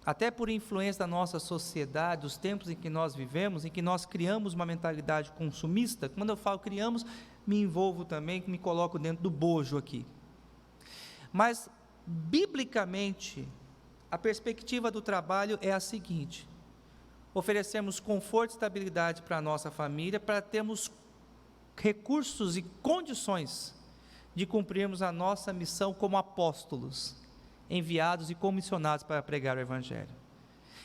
Até por influência da nossa sociedade, dos tempos em que nós vivemos, em que nós criamos uma mentalidade consumista. Quando eu falo criamos, me envolvo também, me coloco dentro do bojo aqui. Mas, biblicamente, a perspectiva do trabalho é a seguinte: oferecermos conforto e estabilidade para a nossa família, para termos recursos e condições de cumprirmos a nossa missão como apóstolos, enviados e comissionados para pregar o Evangelho.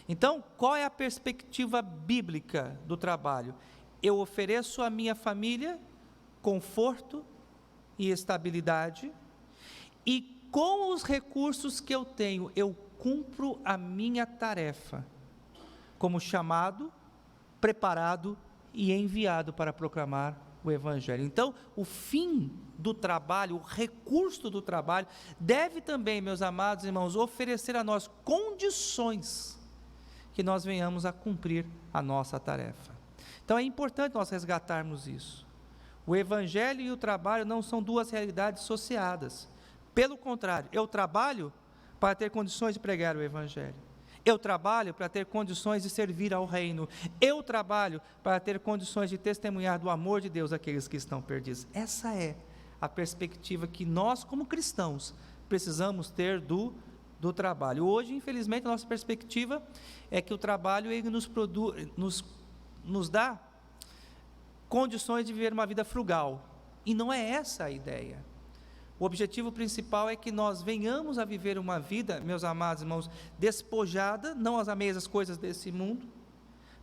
Então, qual é a perspectiva bíblica do trabalho? Eu ofereço à minha família conforto e estabilidade, e com os recursos que eu tenho, eu cumpro a minha tarefa, como chamado, preparado e enviado para proclamar o Evangelho. Então, o fim do trabalho, o recurso do trabalho, deve também, meus amados irmãos, oferecer a nós condições que nós venhamos a cumprir a nossa tarefa. Então, é importante nós resgatarmos isso. O Evangelho e o trabalho não são duas realidades dissociadas. Pelo contrário, eu trabalho para ter condições de pregar o Evangelho. Eu trabalho para ter condições de servir ao reino. Eu trabalho para ter condições de testemunhar do amor de Deus àqueles que estão perdidos. Essa é a perspectiva que nós, como cristãos, precisamos ter do trabalho. Hoje, infelizmente, a nossa perspectiva é que o trabalho ele nos dá condições de viver uma vida frugal. E não é essa a ideia. O objetivo principal é que nós venhamos a viver uma vida, meus amados irmãos, despojada, não às mesmas coisas desse mundo,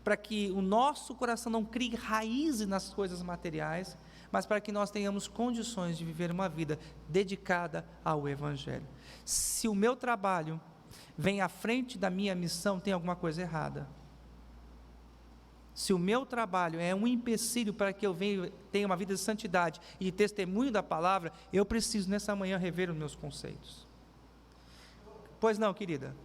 para que o nosso coração não crie raiz nas coisas materiais, mas para que nós tenhamos condições de viver uma vida dedicada ao Evangelho. Se o meu trabalho vem à frente da minha missão, tem alguma coisa errada. Se o meu trabalho é um empecilho para que eu tenha uma vida de santidade e de testemunho da palavra, eu preciso nessa manhã rever os meus conceitos. Pois não, querida?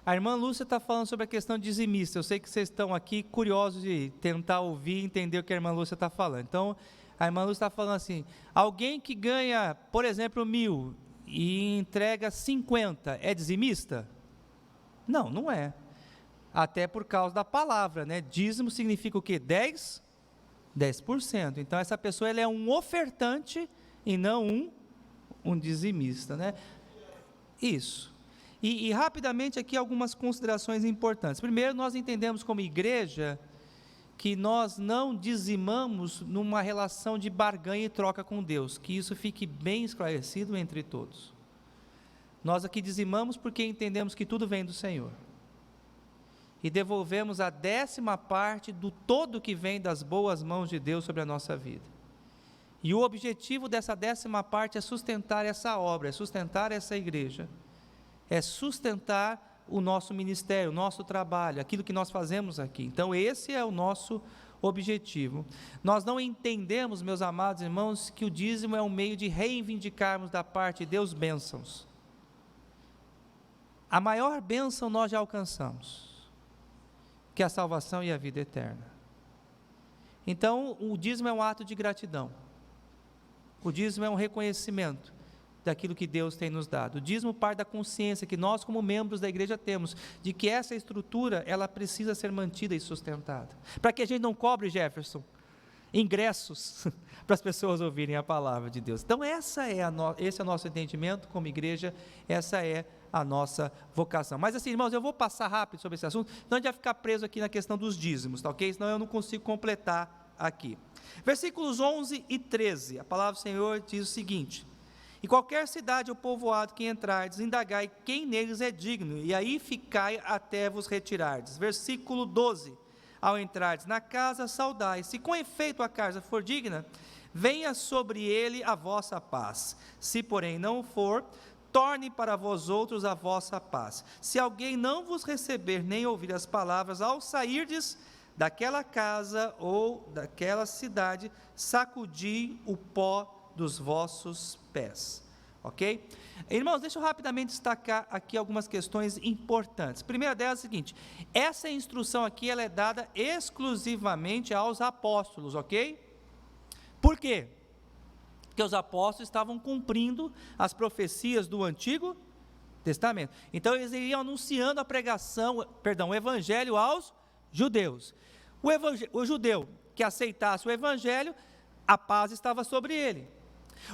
A irmã Lúcia está falando sobre a questão dizimista. Eu sei que vocês estão aqui curiosos de tentar ouvir e entender o que a irmã Lúcia está falando. Então, a irmã Lúcia está falando assim: alguém que ganha, por exemplo, 1.000 e entrega 50, é dizimista? Não, não é. Até por causa da palavra, né? Dízimo significa o quê? 10%. Então, essa pessoa ela é um ofertante e não um dizimista, né? Isso. E rapidamente aqui algumas considerações importantes. Primeiro, nós entendemos como igreja que nós não dizimamos numa relação de barganha e troca com Deus, que isso fique bem esclarecido entre todos. Nós aqui dizimamos porque entendemos que tudo vem do Senhor. E devolvemos a 10ª do todo que vem das boas mãos de Deus sobre a nossa vida. E o objetivo dessa 10ª é sustentar essa obra, é sustentar essa igreja, é sustentar o nosso ministério, o nosso trabalho, aquilo que nós fazemos aqui. Então, esse é o nosso objetivo. Nós não entendemos, meus amados irmãos, que o dízimo é um meio de reivindicarmos da parte de Deus bênçãos. A maior bênção nós já alcançamos, que é a salvação e a vida eterna. Então, o dízimo é um ato de gratidão. O dízimo é um reconhecimento daquilo que Deus tem nos dado. O dízimo parte da consciência que nós, como membros da igreja, temos, de que essa estrutura, ela precisa ser mantida e sustentada. Para que a gente não cobre, Jefferson, ingressos para as pessoas ouvirem a palavra de Deus. Então, esse é o nosso entendimento como igreja, essa é a nossa vocação. Mas assim, irmãos, eu vou passar rápido sobre esse assunto, senão a gente vai ficar preso aqui na questão dos dízimos, tá ok? Senão eu não consigo completar aqui. Versículos 11 e 13, a palavra do Senhor diz o seguinte: em qualquer cidade ou povoado que entrardes, indagai quem neles é digno, e aí ficai até vos retirardes. Versículo 12, ao entrardes na casa, saudai, se com efeito a casa for digna, venha sobre ele a vossa paz. Se porém não for, torne para vós outros a vossa paz. Se alguém não vos receber nem ouvir as palavras, ao sairdes daquela casa ou daquela cidade, sacudi o pó dos vossos pés. Ok? Irmãos, deixa eu rapidamente destacar aqui algumas questões importantes. A primeira delas é a seguinte: essa instrução aqui, ela é dada exclusivamente aos apóstolos, ok? Por quê? Porque os apóstolos estavam cumprindo as profecias do Antigo Testamento. Então eles iriam anunciando o evangelho aos judeus. O judeu que aceitasse o evangelho, a paz estava sobre ele.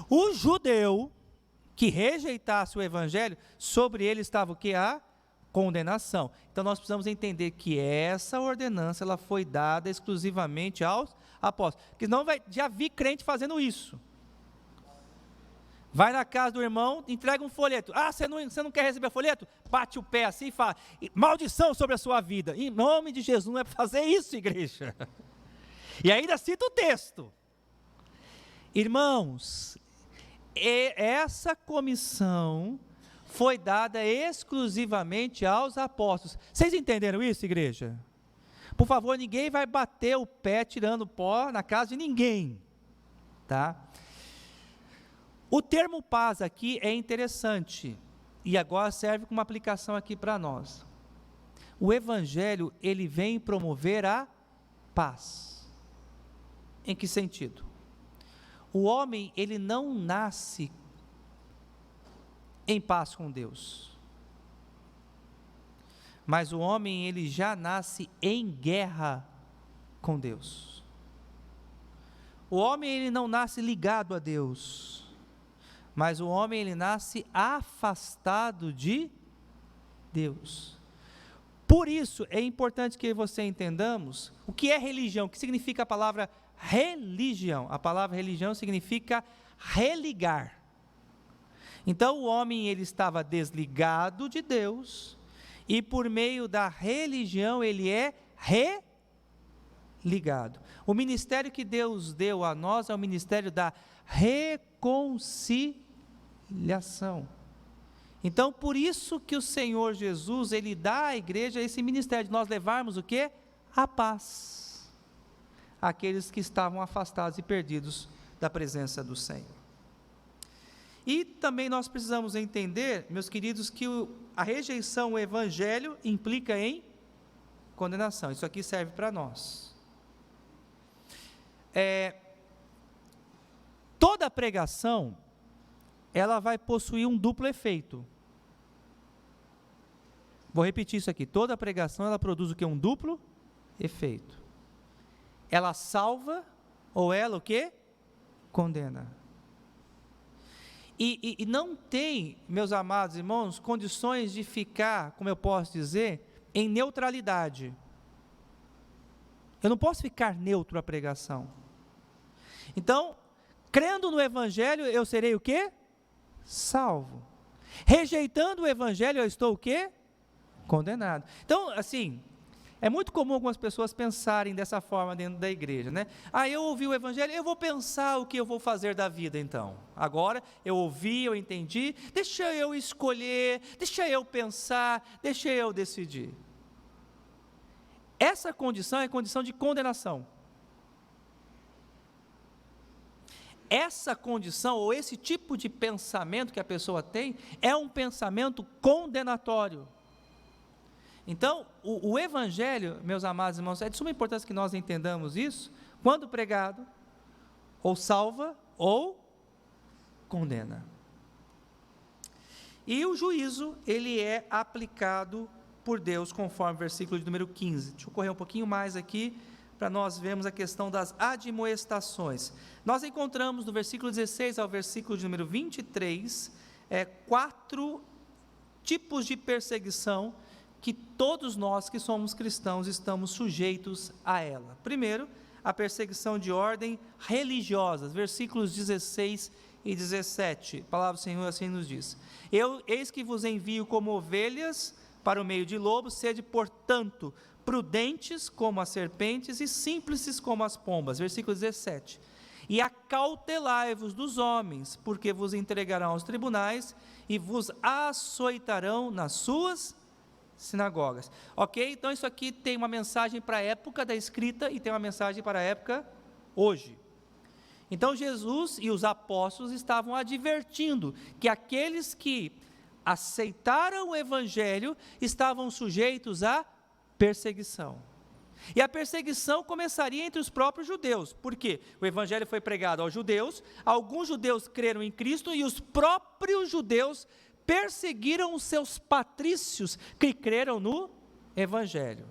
O judeu que rejeitasse o evangelho, sobre ele estava o que? A condenação. Então nós precisamos entender que essa ordenança, ela foi dada exclusivamente aos apóstolos. Porque senão já vi crente fazendo isso. Vai na casa do irmão, entrega um folheto. Ah, você não quer receber folheto? Bate o pé assim e fala: maldição sobre a sua vida. Em nome de Jesus, não é para fazer isso, igreja. E ainda cita o texto. Irmãos, essa comissão foi dada exclusivamente aos apóstolos. Vocês entenderam isso, igreja? Por favor, ninguém vai bater o pé tirando pó na casa de ninguém, tá? O termo paz aqui é interessante, e agora serve como aplicação aqui para nós. O evangelho, ele vem promover a paz. Em que sentido? O homem, ele não nasce em paz com Deus, mas o homem, ele já nasce em guerra com Deus. O homem, ele não nasce ligado a Deus, mas o homem, ele nasce afastado de Deus. Por isso, é importante que você entendamos o que é religião, o que significa a palavra religião. A palavra religião significa religar. Então, o homem, ele estava desligado de Deus, e por meio da religião, ele é religado. O ministério que Deus deu a nós é o ministério da reconciliação. Então, por isso que o Senhor Jesus, ele dá à igreja esse ministério de nós levarmos o quê? A paz àqueles que estavam afastados e perdidos da presença do Senhor. E também nós precisamos entender, meus queridos, que a rejeição ao evangelho implica em condenação. Isso aqui serve para nós. Toda pregação, ela vai possuir um duplo efeito. Vou repetir isso aqui. Toda pregação, ela produz o quê? Um duplo efeito. Ela salva, ou ela o quê? Condena. E não tem, meus amados irmãos, condições de ficar, como eu posso dizer, em neutralidade. Eu não posso ficar neutro à pregação. Então, crendo no evangelho, eu serei o quê? Salvo. Rejeitando o evangelho, eu estou o quê? Condenado. Então, assim, é muito comum algumas pessoas pensarem dessa forma dentro da igreja, né? Ah, eu ouvi o evangelho, eu vou pensar o que eu vou fazer da vida então. Agora, eu ouvi, eu entendi, deixa eu escolher, deixa eu pensar, deixa eu decidir. Essa condição é condição de condenação. essa condição, ou esse tipo de pensamento que a pessoa tem, é um pensamento condenatório. Então, o Evangelho, meus amados irmãos, é de suma importância que nós entendamos isso, quando pregado, ou salva, ou condena. E o juízo, ele é aplicado por Deus, conforme o versículo de número 15. Deixa eu correr um pouquinho mais aqui, para nós vermos a questão das admoestações. Nós encontramos do versículo 16 ao versículo de número 23, 4 tipos de perseguição que todos nós que somos cristãos estamos sujeitos a ela. Primeiro, a perseguição de ordem religiosa, versículos 16 e 17, a palavra do Senhor assim nos diz: eis que vos envio como ovelhas para o meio de lobos, sede, portanto, prudentes como as serpentes e simples como as pombas. Versículo 17, e acautelai-vos dos homens, porque vos entregarão aos tribunais e vos açoitarão nas suas sinagogas. Ok? Então isso aqui tem uma mensagem para a época da escrita e tem uma mensagem para a época hoje. Então Jesus e os apóstolos estavam advertindo que aqueles que aceitaram o Evangelho estavam sujeitos a perseguição. E a perseguição começaria entre os próprios judeus, porque o Evangelho foi pregado aos judeus, alguns judeus creram em Cristo e os próprios judeus perseguiram os seus patrícios que creram no Evangelho.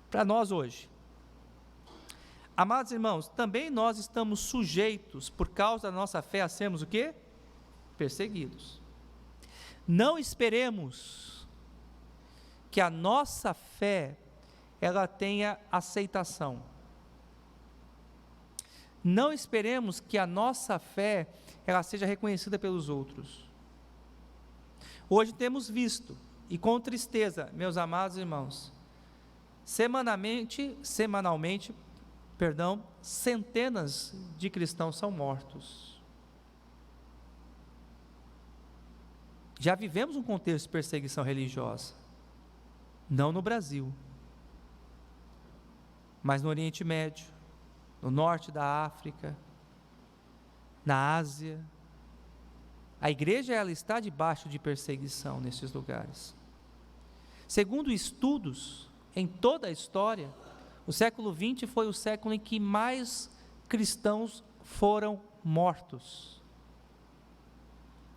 Para nós hoje, amados irmãos, também nós estamos sujeitos, por causa da nossa fé, a sermos o quê? Perseguidos. Não esperemos que a nossa fé, ela tenha aceitação. Não esperemos que a nossa fé, ela seja reconhecida pelos outros. Hoje temos visto, e com tristeza, meus amados irmãos, semanalmente, centenas de cristãos são mortos. Já vivemos um contexto de perseguição religiosa, não no Brasil, mas no Oriente Médio, no norte da África, na Ásia. A igreja, ela está debaixo de perseguição nesses lugares. Segundo estudos, em toda a história, o século XX foi o século em que mais cristãos foram mortos.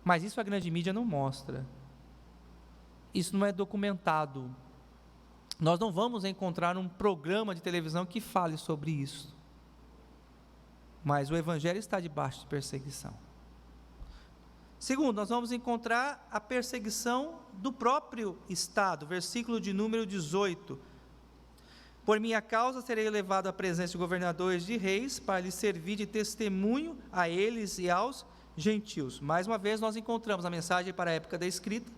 Mas isso a grande mídia não mostra. Isso não é documentado. Nós não vamos encontrar um programa de televisão que fale sobre isso. Mas o Evangelho está debaixo de perseguição. Segundo, nós vamos encontrar a perseguição do próprio Estado, versículo de número 18. Por minha causa serei levado à presença de governadores de reis, para lhes servir de testemunho a eles e aos gentios. Mais uma vez nós encontramos a mensagem para a época da escrita,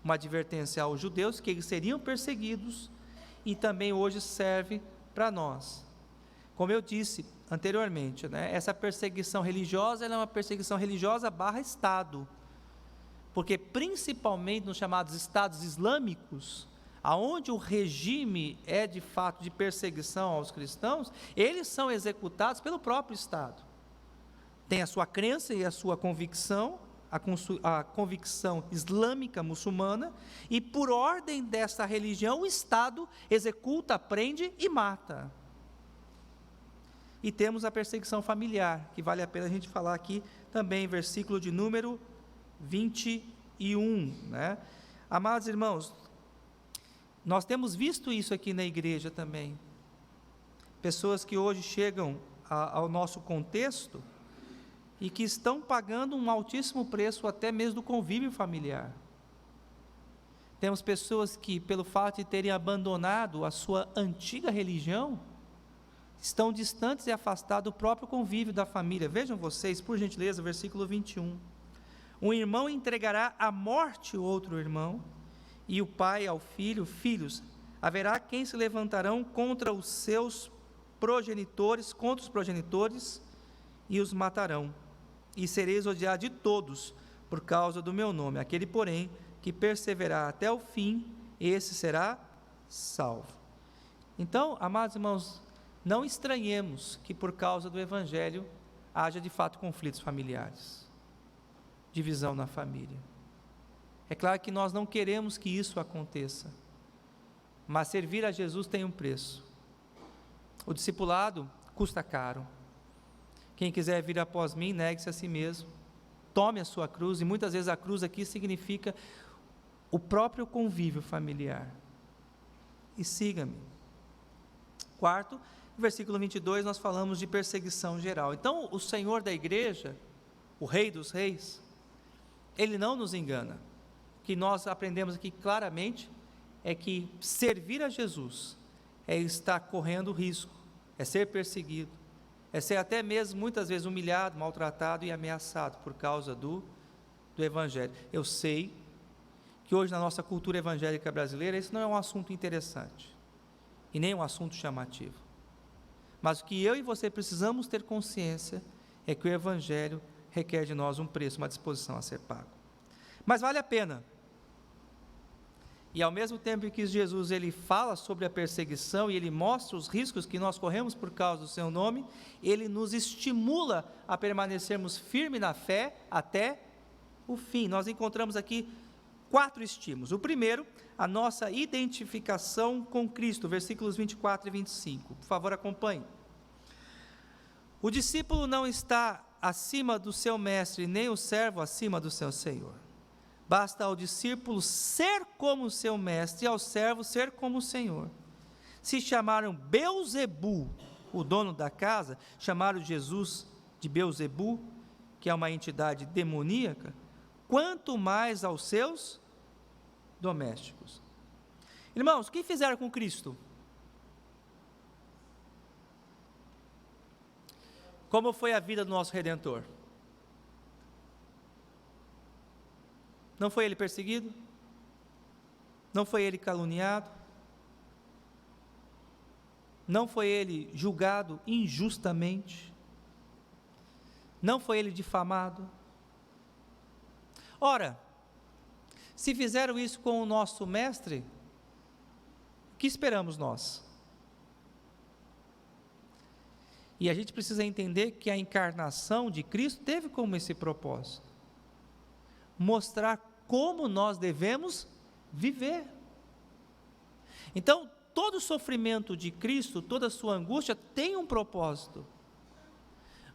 uma advertência aos judeus que eles seriam perseguidos, e também hoje serve para nós. Como eu disse anteriormente, essa perseguição religiosa, ela é uma perseguição religiosa / Estado, porque principalmente nos chamados Estados Islâmicos, aonde o regime é de fato de perseguição aos cristãos, eles são executados pelo próprio Estado. Tem a sua crença e a sua convicção, a convicção islâmica muçulmana, e por ordem dessa religião, o Estado executa, prende e mata. E temos a perseguição familiar, que vale a pena a gente falar aqui também, versículo de número 21. Amados irmãos, nós temos visto isso aqui na igreja também. Pessoas que hoje chegam ao nosso contexto e que estão pagando um altíssimo preço até mesmo do convívio familiar. Temos pessoas que, pelo fato de terem abandonado a sua antiga religião, estão distantes e afastados do próprio convívio da família. Vejam vocês, por gentileza, versículo 21. Um irmão entregará à morte o outro irmão, e o pai ao filho. Filhos, haverá quem se levantarão contra os seus progenitores, contra os progenitores, e os matarão. E sereis odiados de todos, por causa do meu nome. Aquele, porém, que perseverar até o fim, esse será salvo. Então, amados irmãos, não estranhemos que por causa do Evangelho haja de fato conflitos familiares, divisão na família. É claro que nós não queremos que isso aconteça, mas servir a Jesus tem um preço. O discipulado custa caro. Quem quiser vir após mim, negue-se a si mesmo, tome a sua cruz, e muitas vezes a cruz aqui significa o próprio convívio familiar, e siga-me. Quarto, no versículo 22, nós falamos de perseguição geral. Então, o Senhor da igreja, o Rei dos Reis, Ele não nos engana. O que nós aprendemos aqui claramente é que servir a Jesus é estar correndo risco, é ser perseguido, é ser até mesmo muitas vezes humilhado, maltratado e ameaçado por causa do Evangelho. Eu sei que hoje na nossa cultura evangélica brasileira esse não é um assunto interessante e nem um assunto chamativo, mas o que eu e você precisamos ter consciência é que o Evangelho requer de nós um preço, uma disposição a ser pago, mas vale a pena. E ao mesmo tempo que Jesus ele fala sobre a perseguição e ele mostra os riscos que nós corremos por causa do seu nome, ele nos estimula a permanecermos firmes na fé até o fim. Nós encontramos aqui 4 estímulos. O primeiro, a nossa identificação com Cristo, versículos 24 e 25. Por favor, acompanhe. O discípulo não está acima do seu mestre, nem o servo acima do seu senhor. Basta ao discípulo ser como seu mestre e ao servo ser como o Senhor. Se chamaram Belzebu, o dono da casa, chamaram Jesus de Belzebu, que é uma entidade demoníaca, quanto mais aos seus domésticos. Irmãos, o que fizeram com Cristo? Como foi a vida do nosso Redentor? Não foi ele perseguido? Não foi ele caluniado? Não foi ele julgado injustamente? Não foi ele difamado? Ora, se fizeram isso com o nosso mestre, o que esperamos nós? E a gente precisa entender que a encarnação de Cristo teve como esse propósito: mostrar como nós devemos viver. Então, todo o sofrimento de Cristo, toda a sua angústia tem um propósito: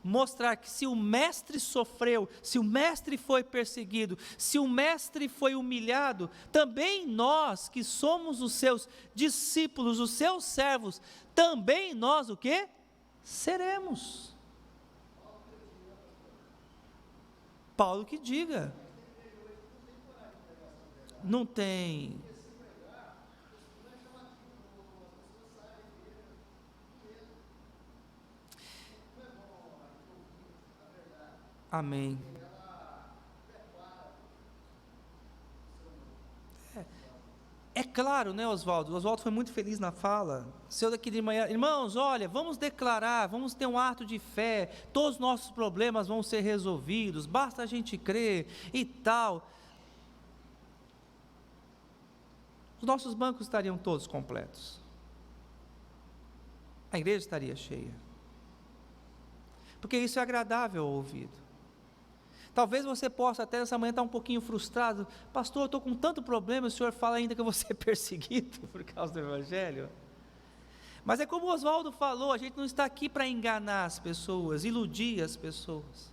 mostrar que se o mestre sofreu, se o mestre foi perseguido, se o mestre foi humilhado, também nós que somos os seus discípulos, os seus servos, também nós o quê? Seremos. Paulo que diga. Não tem. Amém. É claro, né, Oswaldo? O Oswaldo foi muito feliz na fala. Seu daqui de manhã, irmãos, olha, vamos declarar, vamos ter um ato de fé, todos os nossos problemas vão ser resolvidos, basta a gente crer e tal. Os nossos bancos estariam todos completos, a igreja estaria cheia, porque isso é agradável ao ouvido. Talvez você possa até nessa manhã estar um pouquinho frustrado: pastor, eu estou com tanto problema, o senhor fala ainda que eu vou ser perseguido por causa do Evangelho. Mas é como o Oswaldo falou, a gente não está aqui para enganar as pessoas, iludir as pessoas.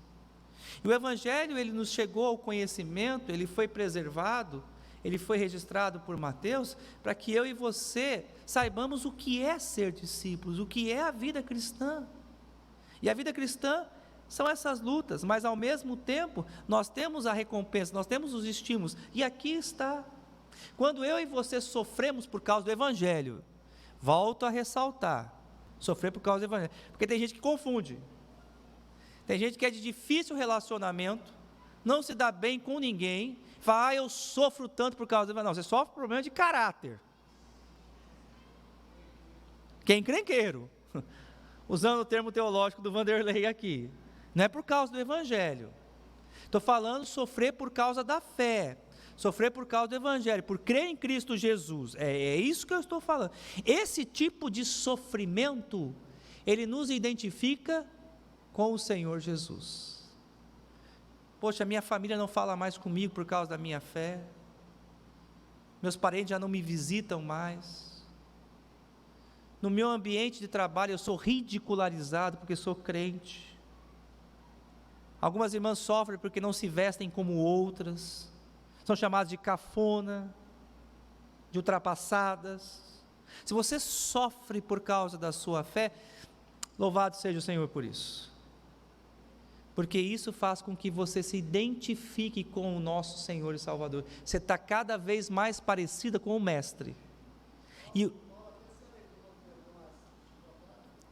E o Evangelho, ele nos chegou ao conhecimento, ele foi preservado, ele foi registrado por Mateus, para que eu e você saibamos o que é ser discípulos, o que é a vida cristã. E a vida cristã são essas lutas, mas ao mesmo tempo, nós temos a recompensa, nós temos os estímulos, e aqui está. Quando eu e você sofremos por causa do Evangelho, volto a ressaltar, sofrer por causa do Evangelho, porque tem gente que confunde, tem gente que é de difícil relacionamento, não se dá bem com ninguém, fala: eu sofro tanto por causa do Evangelho. Não, você sofre por problema de caráter, que é encrenqueiro, usando o termo teológico do Vanderlei aqui. Não é por causa do Evangelho. Estou falando sofrer por causa da fé, sofrer por causa do Evangelho, por crer em Cristo Jesus. É isso que eu estou falando. Esse tipo de sofrimento, ele nos identifica com o Senhor Jesus. Poxa, minha família não fala mais comigo por causa da minha fé. Meus parentes já não me visitam mais. No meu ambiente de trabalho eu sou ridicularizado porque sou crente. Algumas irmãs sofrem porque não se vestem como outras. São chamadas de cafona, de ultrapassadas. Se você sofre por causa da sua fé, louvado seja o Senhor por isso. Porque isso faz com que você se identifique com o nosso Senhor e Salvador. Você está cada vez mais parecida com o Mestre. E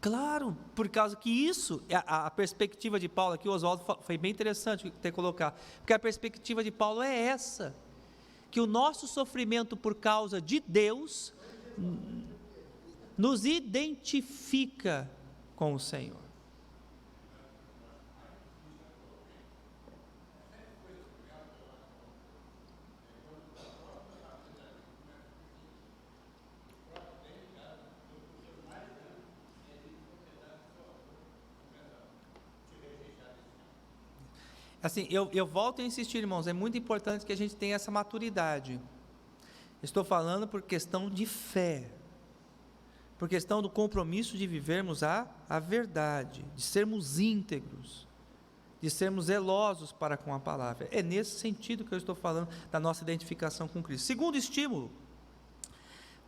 claro, por causa que isso, a perspectiva de Paulo aqui, o Oswaldo foi bem interessante ter colocado, porque a perspectiva de Paulo é essa, que o nosso sofrimento por causa de Deus nos identifica com o Senhor. Assim, eu volto a insistir, irmãos, é muito importante que a gente tenha essa maturidade. Estou falando por questão de fé, por questão do compromisso de vivermos a verdade, de sermos íntegros, de sermos zelosos para com a palavra. É nesse sentido que eu estou falando da nossa identificação com Cristo. Segundo estímulo,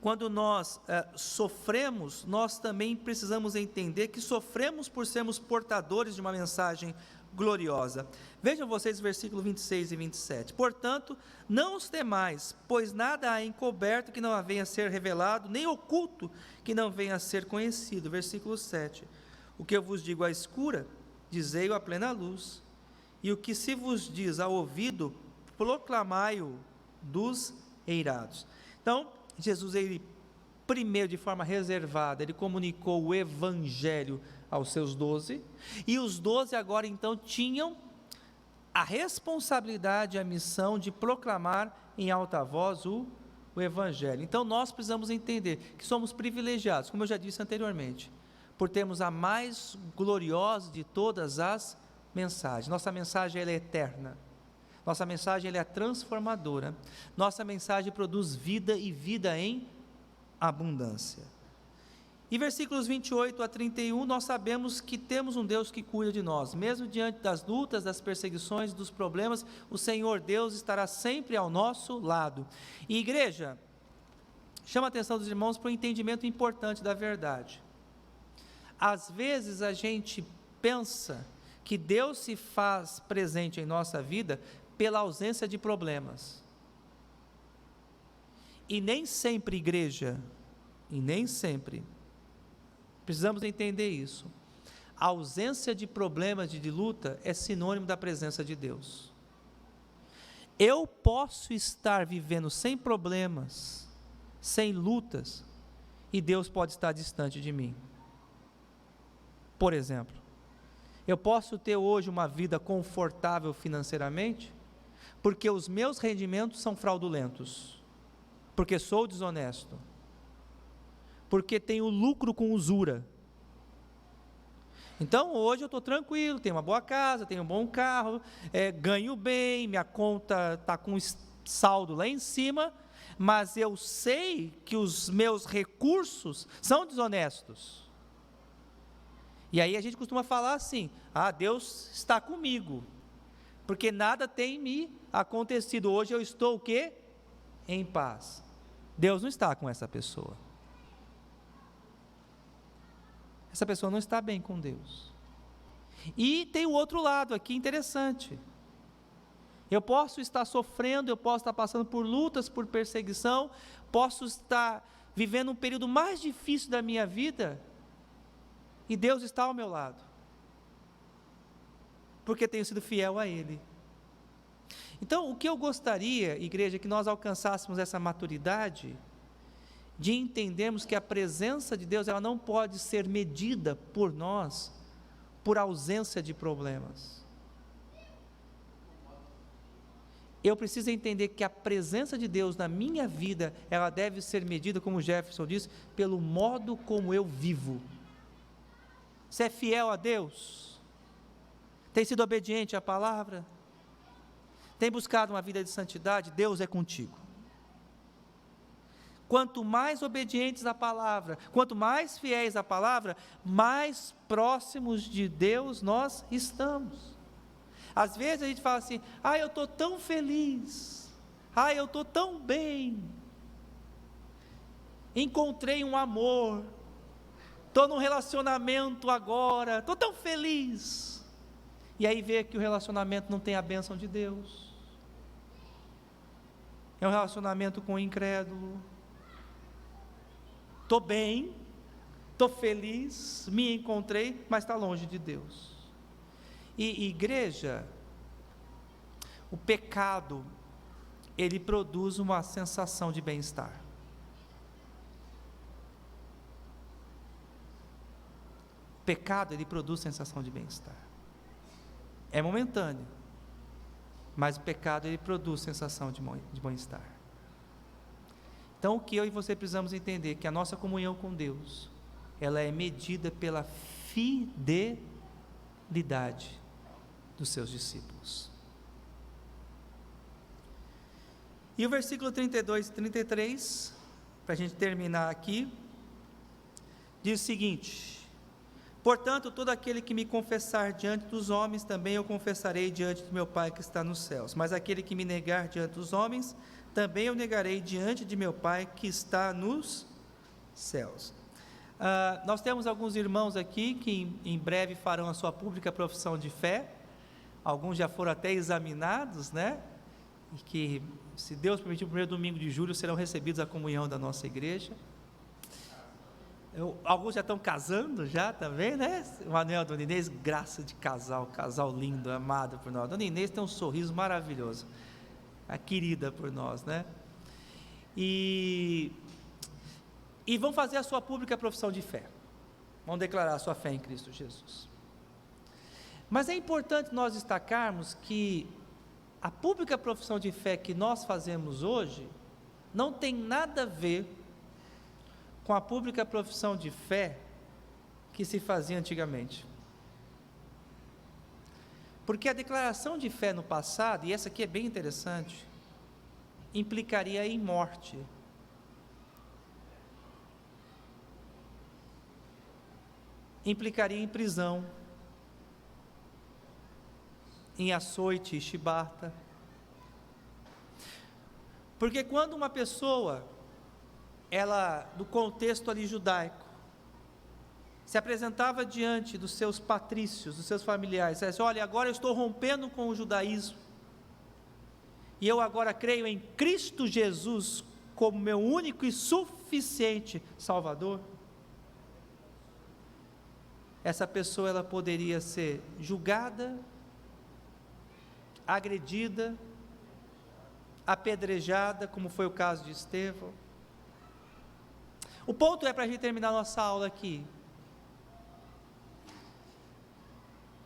quando nós sofremos, nós também precisamos entender que sofremos por sermos portadores de uma mensagem gloriosa. Vejam vocês versículos 26 e 27. Portanto, não os temais, pois nada há encoberto que não venha a ser revelado, nem oculto que não venha a ser conhecido. Versículo 7. O que eu vos digo à escura, dizei-o à plena luz, e o que se vos diz ao ouvido, proclamai-o dos eirados. Então, Jesus, ele primeiro, de forma reservada, ele comunicou o evangelho aos seus 12, e os 12 agora então tinham a responsabilidade, a missão de proclamar em alta voz o evangelho. Então nós precisamos entender que somos privilegiados, como eu já disse anteriormente, por termos a mais gloriosa de todas as mensagens. Nossa mensagem ela é eterna, nossa mensagem ela é transformadora, nossa mensagem produz vida e vida em abundância. E versículos 28 a 31, nós sabemos que temos um Deus que cuida de nós, mesmo diante das lutas, das perseguições, dos problemas, o Senhor Deus estará sempre ao nosso lado. E igreja, chama a atenção dos irmãos para um entendimento importante da verdade. Às vezes a gente pensa que Deus se faz presente em nossa vida pela ausência de problemas. E nem sempre, igreja, e nem sempre, precisamos entender isso. A ausência de problemas, de luta, é sinônimo da presença de Deus. Eu posso estar vivendo sem problemas, sem lutas, e Deus pode estar distante de mim. Por exemplo, eu posso ter hoje uma vida confortável financeiramente, porque os meus rendimentos são fraudulentos, porque sou desonesto, porque tenho lucro com usura. Então hoje eu estou tranquilo, tenho uma boa casa, tenho um bom carro, ganho bem, minha conta está com saldo lá em cima, mas eu sei que os meus recursos são desonestos. E aí a gente costuma falar assim: Deus está comigo, porque nada tem me acontecido, hoje eu estou o quê? Em paz. Deus não está com essa pessoa. Essa pessoa não está bem com Deus. E tem o outro lado aqui interessante. Eu posso estar sofrendo, eu posso estar passando por lutas, por perseguição, posso estar vivendo um período mais difícil da minha vida, e Deus está ao meu lado, porque tenho sido fiel a Ele. Então, o que eu gostaria, igreja, que nós alcançássemos essa maturidade, de entendermos que a presença de Deus, ela não pode ser medida por nós, por ausência de problemas. Eu preciso entender que a presença de Deus na minha vida, ela deve ser medida, como Jefferson disse, pelo modo como eu vivo. Você é fiel a Deus? Tem sido obediente à palavra? Tem buscado uma vida de santidade? Deus é contigo. Quanto mais obedientes à palavra, quanto mais fiéis à palavra, mais próximos de Deus nós estamos. Às vezes a gente fala assim: eu estou tão feliz, eu estou tão bem, encontrei um amor, estou num relacionamento agora, estou tão feliz, e aí vê que o relacionamento não tem a bênção de Deus, é um relacionamento com o incrédulo. Estou bem, estou feliz, me encontrei, mas está longe de Deus. E igreja, o pecado, ele produz uma sensação de bem-estar. O pecado, ele produz sensação de bem-estar. É momentâneo, mas o pecado, ele produz sensação de bem-estar. Então, o que eu e você precisamos entender, que a nossa comunhão com Deus, ela é medida pela fidelidade dos seus discípulos. E o versículo 32 e 33, para a gente terminar aqui, diz o seguinte: portanto, todo aquele que me confessar diante dos homens, também eu confessarei diante do meu Pai que está nos céus, mas aquele que me negar diante dos homens, também eu negarei diante de meu Pai que está nos céus. Nós temos alguns irmãos aqui que em breve farão a sua pública profissão de fé. Alguns já foram até examinados, né? E que, se Deus permitir, o primeiro domingo de julho serão recebidos à comunhão da nossa igreja. Alguns já estão casando já também, né? Manuel, Dona Inês, graça de casal lindo, amado por nós. Dona Inês tem um sorriso maravilhoso, a querida por nós, né? E vão fazer a sua pública profissão de fé, vão declarar a sua fé em Cristo Jesus. Mas é importante nós destacarmos que a pública profissão de fé que nós fazemos hoje não tem nada a ver com a pública profissão de fé que se fazia antigamente. Porque a declaração de fé no passado, e essa aqui é bem interessante, implicaria em morte. Implicaria em prisão, em açoite e chibarta. Porque quando uma pessoa, no contexto ali judaico, se apresentava diante dos seus patrícios, dos seus familiares, disse: olha, agora eu estou rompendo com o judaísmo, e eu agora creio em Cristo Jesus como meu único e suficiente Salvador. Essa pessoa, ela poderia ser julgada, agredida, apedrejada, como foi o caso de Estevão. O ponto é, para a gente terminar nossa aula aqui,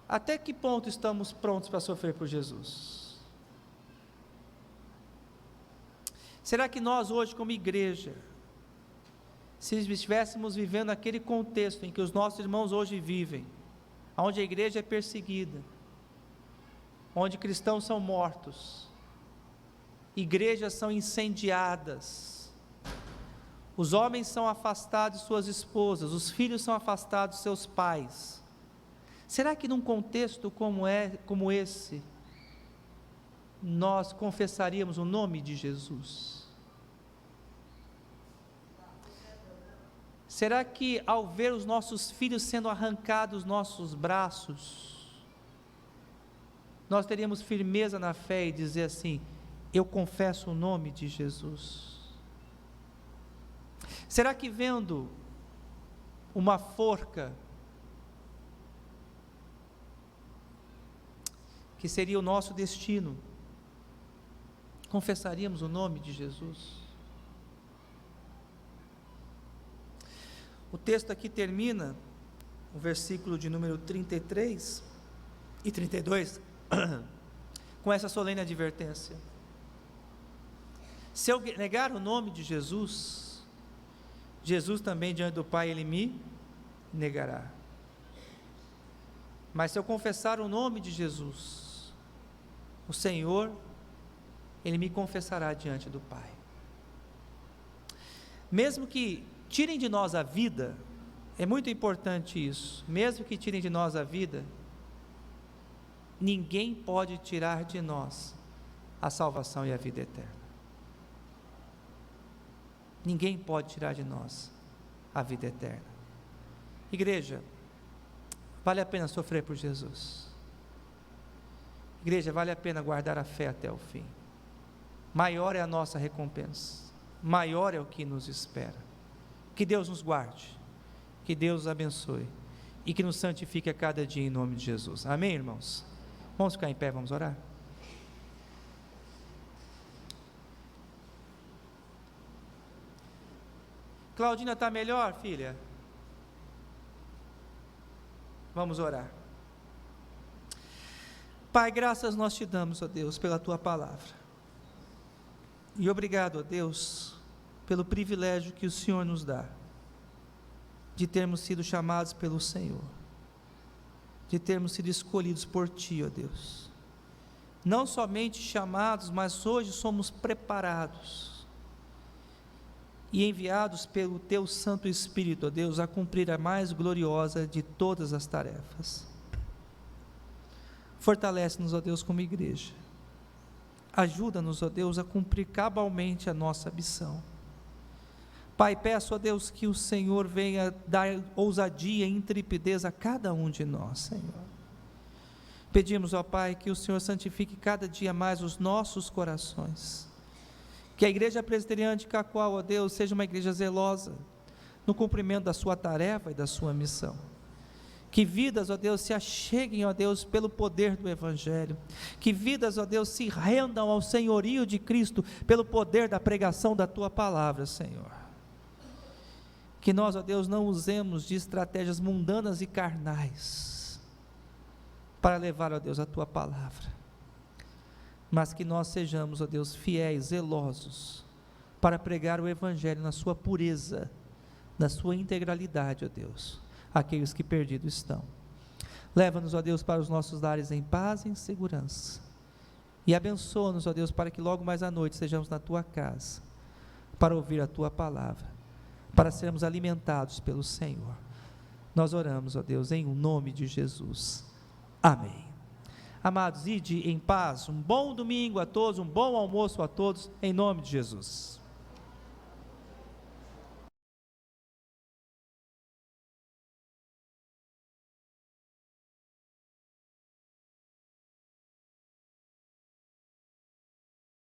até que ponto estamos prontos para sofrer por Jesus? Será que nós hoje, como igreja, se estivéssemos vivendo aquele contexto em que os nossos irmãos hoje vivem, onde a igreja é perseguida, onde cristãos são mortos, igrejas são incendiadas, os homens são afastados de suas esposas, os filhos são afastados de seus pais, será que num contexto como esse, nós confessaríamos o nome de Jesus? Será que ao ver os nossos filhos sendo arrancados dos nossos braços, nós teríamos firmeza na fé e dizer assim: eu confesso o nome de Jesus? Será que vendo uma forca, que seria o nosso destino, confessaríamos o nome de Jesus? O texto aqui termina, o versículo de número 33 e 32, com essa solene advertência: se eu negar o nome de Jesus, Jesus também diante do Pai, Ele me negará. Mas se eu confessar o nome de Jesus, o Senhor, Ele me confessará diante do Pai. Mesmo que tirem de nós a vida, é muito importante isso, mesmo que tirem de nós a vida, ninguém pode tirar de nós a salvação e a vida eterna. Ninguém pode tirar de nós a vida eterna. Igreja, vale a pena sofrer por Jesus. Igreja, vale a pena guardar a fé até o fim. Maior é a nossa recompensa, maior é o que nos espera. Que Deus nos guarde, que Deus nos abençoe e que nos santifique a cada dia em nome de Jesus. Amém, irmãos? Vamos ficar em pé, vamos orar? Claudina está melhor, filha? Vamos orar. Pai, graças nós te damos, ó Deus, pela tua palavra. E obrigado, ó Deus, pelo privilégio que o Senhor nos dá, de termos sido chamados pelo Senhor, de termos sido escolhidos por Ti, ó Deus. Não somente chamados, mas hoje somos preparados e enviados pelo Teu Santo Espírito, ó Deus, a cumprir a mais gloriosa de todas as tarefas. Fortalece-nos, ó Deus, como igreja. Ajuda-nos, ó Deus, a cumprir cabalmente a nossa missão. Pai, peço, ó Deus, que o Senhor venha dar ousadia e intrepidez a cada um de nós, Senhor. Pedimos, ó Pai, que o Senhor santifique cada dia mais os nossos corações. Que a Igreja Presbiteriana de Cacoal, ó Deus, seja uma igreja zelosa no cumprimento da sua tarefa e da sua missão. Que vidas, ó Deus, se acheguem, ó Deus, pelo poder do Evangelho. Que vidas, ó Deus, se rendam ao senhorio de Cristo pelo poder da pregação da Tua palavra, Senhor. Que nós, ó Deus, não usemos de estratégias mundanas e carnais para levar, ó Deus, a Tua palavra. Mas que nós sejamos, ó Deus, fiéis, zelosos, para pregar o Evangelho na sua pureza, na sua integralidade, ó Deus, àqueles que perdidos estão. Leva-nos, ó Deus, para os nossos lares em paz e em segurança, e abençoa-nos, ó Deus, para que logo mais à noite sejamos na Tua casa, para ouvir a Tua palavra, para sermos alimentados pelo Senhor. Nós oramos, ó Deus, em nome de Jesus. Amém. Amados, ide em paz, um bom domingo a todos, um bom almoço a todos, em nome de Jesus.